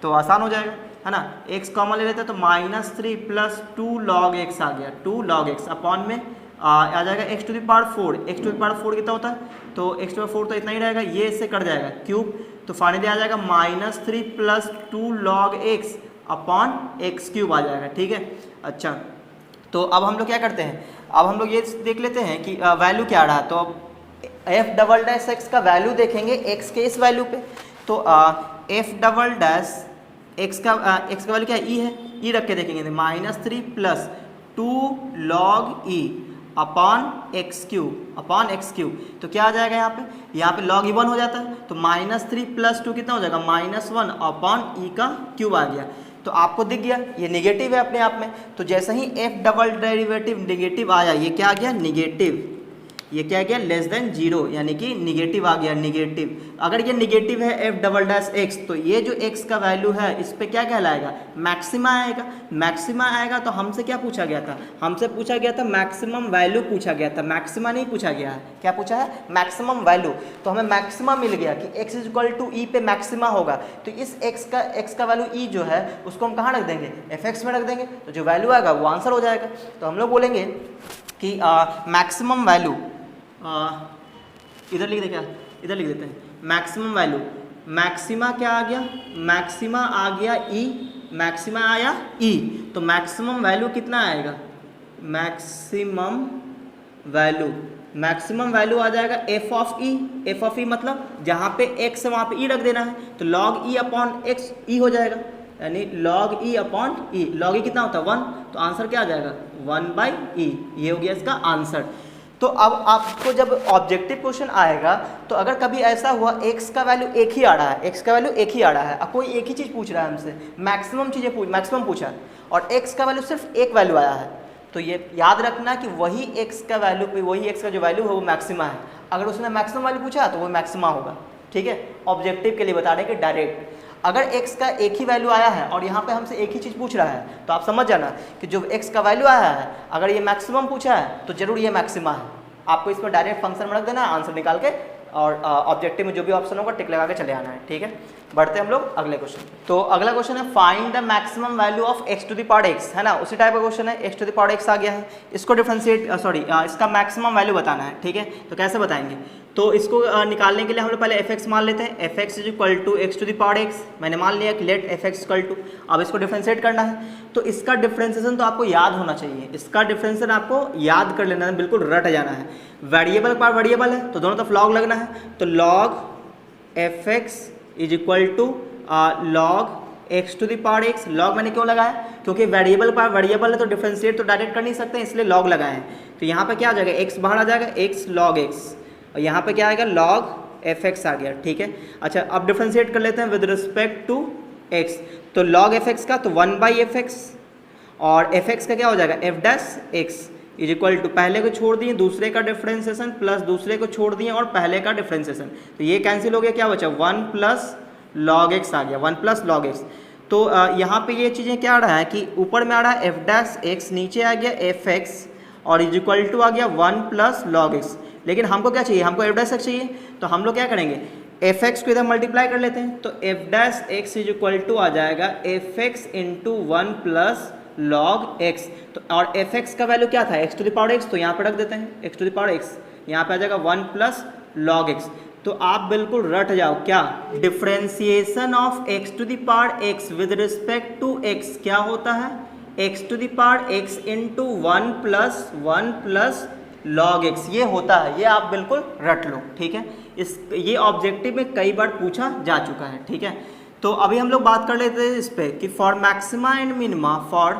S1: तो आसान हो जाएगा, है ना, x कॉमन ले लेते हैं तो -3 प्लस 2 log x आ गया, 2 log x अपॉन में आ जाएगा x to the power 4, x to the power 4 कितना होता है, तो x टू द पावर 4 तो इतना ही रहेगा, ये इससे कट जाएगा क्यूब, तो फाइनली आ जाएगा -3 plus 2 log x upon x cube आ जाएगा, ठीक है। अच्छा, तो अब हम लोग क्या करते हैं, अब हम लोग ये देख लेते हैं कि वैल्यू क्या आ रहा है, तो f डबल डैश x का वैल्यू देखेंगे x के इस वैल्यू पे, तो f डबल डैश x का वैल्यू क्या है, e है, e रख के देखेंगे, -3 plus 2 log e upon x cube, तो क्या आ जाएगा यहाँ पे log e 1 हो जाता है, तो -3 प्लस 2 कितना हो जाएगा -1 अपॉन e का क्यूब आ गया, तो आपको दिख गया ये निगेटिव है अपने आप में, तो जैसे ही f डबल डेरिवेटिव निगेटिव आया, ये क्या आ गया निगेटिव, ये क्या गया लेस देन 0, यानी कि निगेटिव आ गया, निगेटिव, अगर ये निगेटिव है f डबल डैश x, तो ये जो x का वैल्यू है इस पे क्या कहलाएगा, मैक्सिमा आएगा, मैक्सिमा आएगा, तो हमसे क्या पूछा गया था, हमसे पूछा गया था मैक्सिमम वैल्यू पूछा गया था, मैक्सिमा नहीं पूछा गया है, क्या पूछा है मैक्सिमम वैल्यू, तो हमें मैक्सिमा मिल गया कि x is equal to e पे मैक्सिमा होगा, तो इस x का वैल्यू e जो है उसको हम कहाँ रख देंगे, fx में रख देंगे, तो जो वैल्यू आएगा वो आंसर हो जाएगा। तो हम लोग बोलेंगे कि मैक्सिमम वैल्यू इधर लिख दे क्या, इधर लिख देते हैं मैक्सिमम वैल्यू। मैक्सिमा क्या आ गया, मैक्सिमा आ गया ई, मैक्सिमा आया ई, तो मैक्सिमम वैल्यू कितना आएगा, मैक्सिमम वैल्यू आ जाएगा F of E. F of E मतलब जहाँ पे एक्स है वहाँ पे ई रख देना है, तो लॉग ई अपॉन एक्स ई हो जाएगा, यानी लॉग ई अपॉन ई। लॉग ई कितना होता है 1, तो आंसर क्या आ जाएगा 1/e। ये हो गया इसका आंसर। तो अब आपको जब ऑब्जेक्टिव क्वेश्चन आएगा तो अगर कभी ऐसा हुआ x का वैल्यू एक ही आ रहा है, x का वैल्यू एक ही आ रहा है, अब कोई एक ही चीज़ पूछ रहा है हमसे, मैक्सिमम पूछा है और x का वैल्यू सिर्फ एक वैल्यू आया है, तो ये याद रखना कि वही x का वैल्यू, वही x का जो वैल्यू है वो मैक्सिमा है। अगर उसने मैक्सिमम वैल्यू पूछा तो वो मैक्सिमा होगा, ठीक है। ऑब्जेक्टिव के लिए बता रहे हैं कि डायरेक्ट अगर x का एक ही वैल्यू आया है और यहाँ पे हमसे एक ही चीज़ पूछ रहा है तो आप समझ जाना कि जो x का वैल्यू आया है अगर ये मैक्सिमम पूछा है तो जरूर ये मैक्सिमा है। आपको इसमें डायरेक्ट फंक्शन में रख देना है, आंसर निकाल के, और ऑब्जेक्टिव में जो भी ऑप्शन होगा टिक लगा के चले आना है, ठीक है। बढ़ते हम लोग अगले क्वेश्चन। तो अगला क्वेश्चन है find the maximum value of x to the power x, है ना, उसी टाइप का क्वेश्चन है। x to the power x आ गया है, इसको डिफरेंशिएट इसका मैक्सिमम वैल्यू बताना है, ठीक है। तो कैसे बताएंगे, तो इसको निकालने के लिए हम लोग पहले fx मान लेते हैं। fx is equal to x to the power x, मैंने मान लिया कि लेट fx इक्वल टू, अब इसको डिफरेंशिएट करना है तो इसका डिफरेंशिएशन तो आपको याद होना चाहिए, इसका डिफरेंशिएशन आपको याद कर लेना है, बिल्कुल रट जाना है। वेरिएबल पर वेरिएबल है तो दोनों तरफ लॉग लगना है, तो log fx is equal to log x to the power x। Log मैंने क्यों लगाया, क्योंकि वेरिएबल पर वेरिएबल है तो डिफरेंशिएट तो डायरेक्ट कर नहीं सकते, इसलिए लॉग लगाए हैं। तो यहाँ पे क्या आ जाएगा, x बाहर आ जाएगा, x log x, और यहाँ पे क्या आएगा log fx आ गया, ठीक है। अच्छा अब डिफरेंशिएट कर लेते हैं विद रिस्पेक्ट टू x, तो log fx का तो 1/fx और fx का क्या हो जाएगा f dash x is equal to, पहले को छोड़ दिए दूसरे का डिफरेंशिएशन प्लस दूसरे को छोड़ दिए और पहले का डिफरेंशिएशन, तो ये कैंसिल हो गया, क्या बचा 1 प्लस log x आ गया, 1 प्लस log x। तो यहाँ पे ये चीज़ें क्या आ रहा है कि ऊपर में आ रहा है f डैश x, नीचे आ गया fx और इज इक्वल टू आ गया 1 प्लस log x। लेकिन हमको क्या चाहिए, हमको f डैश x चाहिए, तो हम लोग क्या करेंगे fx को इधर मल्टीप्लाई कर लेते हैं, तो f dash x is equal to आ जाएगा fx into 1 plus log x। तो और fx का वैल्यू क्या था, x to the power x, तो यहाँ पे रख देते हैं x to the power x, यहाँ पे आ जाएगा 1 प्लस log x। तो आप बिल्कुल रट जाओ क्या, differentiation of x to the power x with respect to x क्या होता है, x to the power x into 1 plus log x, ये होता है, ये आप बिल्कुल रट लो, ठीक है। ये ऑब्जेक्टिव में कई बार पूछा जा चुका है, ठीक है। तो अभी हम लोग बात कर लेते हैं इस पे कि for maxima and minima, for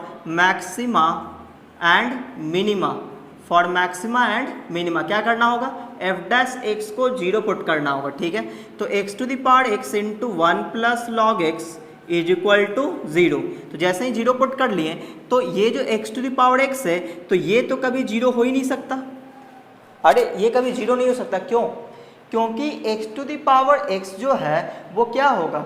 S1: maxima and minima क्या करना होगा, f डैश x को 0 पुट करना होगा, ठीक है। तो x to the power x into 1 plus log x is equal to 0, तो जैसे ही 0 पुट कर लिए तो ये जो x to the power x है तो ये तो कभी 0 हो ही नहीं सकता। अरे ये कभी 0 नहीं हो सकता, क्यों, क्योंकि x to the power x जो है वो क्या होगा,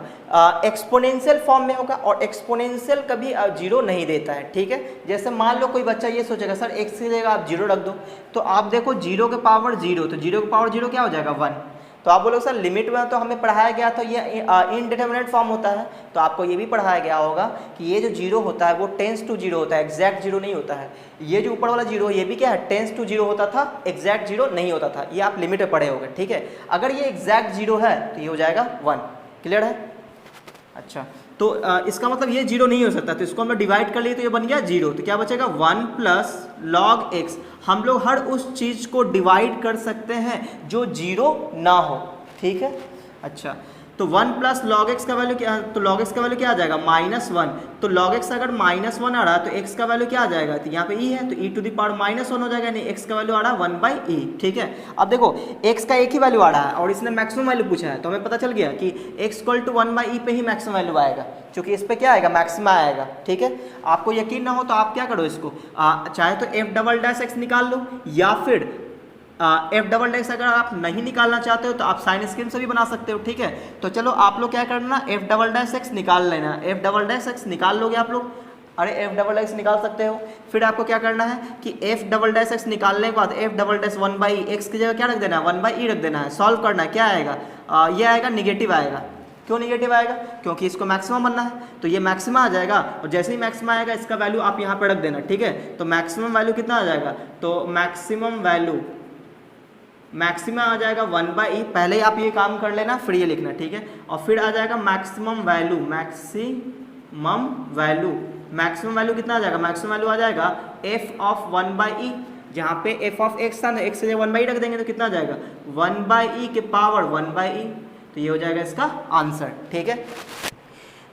S1: एक्सपोनेंशियल फॉर्म में होगा और एक्सपोनेंशियल कभी 0 नहीं देता है, ठीक है। जैसे मान लो कोई बच्चा ये सोचेगा सर x की जगह आप 0 रख दो, तो आप देखो 0 के पावर 0, तो 0 के पावर 0 क्या हो जाएगा 1, तो आप बोलोगे सर लिमिट में तो हमें पढ़ाया गया था ये इनडिटरमिनेट फॉर्म होता है, तो आपको ये भी पढ़ाया गया होगा कि ये जो 0 होता है वो टेंस टू 0 होता है, एग्जैक्ट 0 नहीं होता है। ये जो ऊपर वाला 0 है ये भी क्या है, टेंस टू 0 होता था, एग्जैक्ट 0 नहीं होता था, ये आप लिमिट में पढ़े होंगे, ठीक है। अगर ये एग्जैक्ट 0 है तो ये हो जाएगा 1, क्लियर है। अच्छा तो इसका मतलब ये 0 नहीं हो सकता, तो इसको हमने डिवाइड कर लिए तो ये बन गया 0, तो क्या बचेगा 1 प्लस log x। हम लोग हर उस चीज़ को डिवाइड कर सकते हैं जो 0 ना हो, ठीक है। अच्छा तो 1 प्लस log x का वैल्यू क्या, तो log x का वैल्यू क्या आ जाएगा -1, तो log x अगर -1 आ रहा है तो x का वैल्यू क्या आ जाएगा, तो यहाँ पे e है तो e टू द पावर -1 हो जाएगा, नहीं x का वैल्यू आ रहा है 1/e, ठीक है। अब देखो x का एक ही वैल्यू आ रहा है और इसने मैक्सिमम वैल्यू पूछा है, तो हमें पता चल गया कि x इक्वल टू 1/e पे ही मैक्सिमम वैल्यू आएगा, क्योंकि इस पे क्या आएगा, मैक्सिमा आएगा, ठीक है। आपको यकीन ना हो तो आप क्या करो, इसको चाहे तो f डबल डैश x निकाल लो, या फिर f डबल डैश अगर आप नहीं निकालना चाहते हो तो आप साइन स्क्रीन से भी बना सकते हो, ठीक है। तो चलो आप लोग क्या करना, f डबल डैश x निकाल लेना, f डबल डैश x निकाल लोगे आप लोग, अरे f डबल डैश निकाल सकते हो। फिर आपको क्या करना है कि f डबल डैश x निकालने के बाद f double dash 1/e, x की जगह क्या रख देना है 1/e रख देना है, सॉल्व करना है, क्या आएगा ये आएगा निगेटिव आएगा। क्यों निगेटिव आएगा, क्योंकि इसको मैक्सिमम बनना है, तो ये मैक्सिमम आ जाएगा और जैसे ही मैक्सिमम आएगा इसका वैल्यू आप यहाँ पे रख देना, ठीक है। तो मैक्सिमम वैल्यू कितना आ जाएगा, तो मैक्सिमम मैक्सिमम आ जाएगा 1/e, पहले ही आप ये काम कर लेना, फिर ये लिखना, ठीक है। और फिर आ जाएगा मैक्सिमम वैल्यू, मैक्सिमम वैल्यू कितना आ जाएगा, मैक्सिमम वैल्यू आ जाएगा f ऑफ 1/e, जहाँ पे f ऑफ x था ना, x से 1/e रख देंगे तो कितना आ जाएगा 1/e के पावर 1/e, तो ये हो जाएगा इसका आंसर, ठीक है।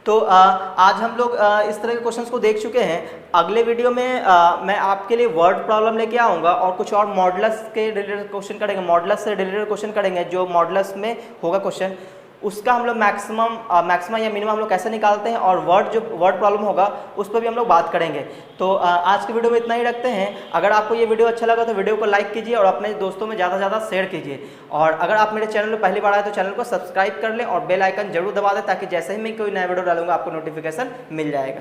S1: तो आज हम लोग इस तरह के क्वेश्चंस को देख चुके हैं। अगले वीडियो में मैं आपके लिए वर्ड प्रॉब्लम लेके आऊँगा और कुछ और मॉडुलस के रिलेटेड क्वेश्चन करेंगे, मॉडुलस से रिलेटेड क्वेश्चन करेंगे। जो मॉडुलस में होगा क्वेश्चन, उसका हम लोग मैक्सिमम या मिनिमम हम लोग कैसे निकालते हैं, और वर्ड प्रॉब्लम होगा उस पर भी हम लोग बात करेंगे। तो आज की वीडियो में इतना ही रखते हैं। अगर आपको ये वीडियो अच्छा लगा तो वीडियो को लाइक कीजिए और अपने दोस्तों में ज़्यादा से ज़्यादा शेयर कीजिए। और अगर आप मेरे चैनल में पहली बार आए तो चैनल को सब्सक्राइब कर लें और बेल आइकन जरूर दबा दें, ताकि जैसे ही मैं कोई नया वीडियो डालूंगा आपको नोटिफिकेशन मिल जाएगा।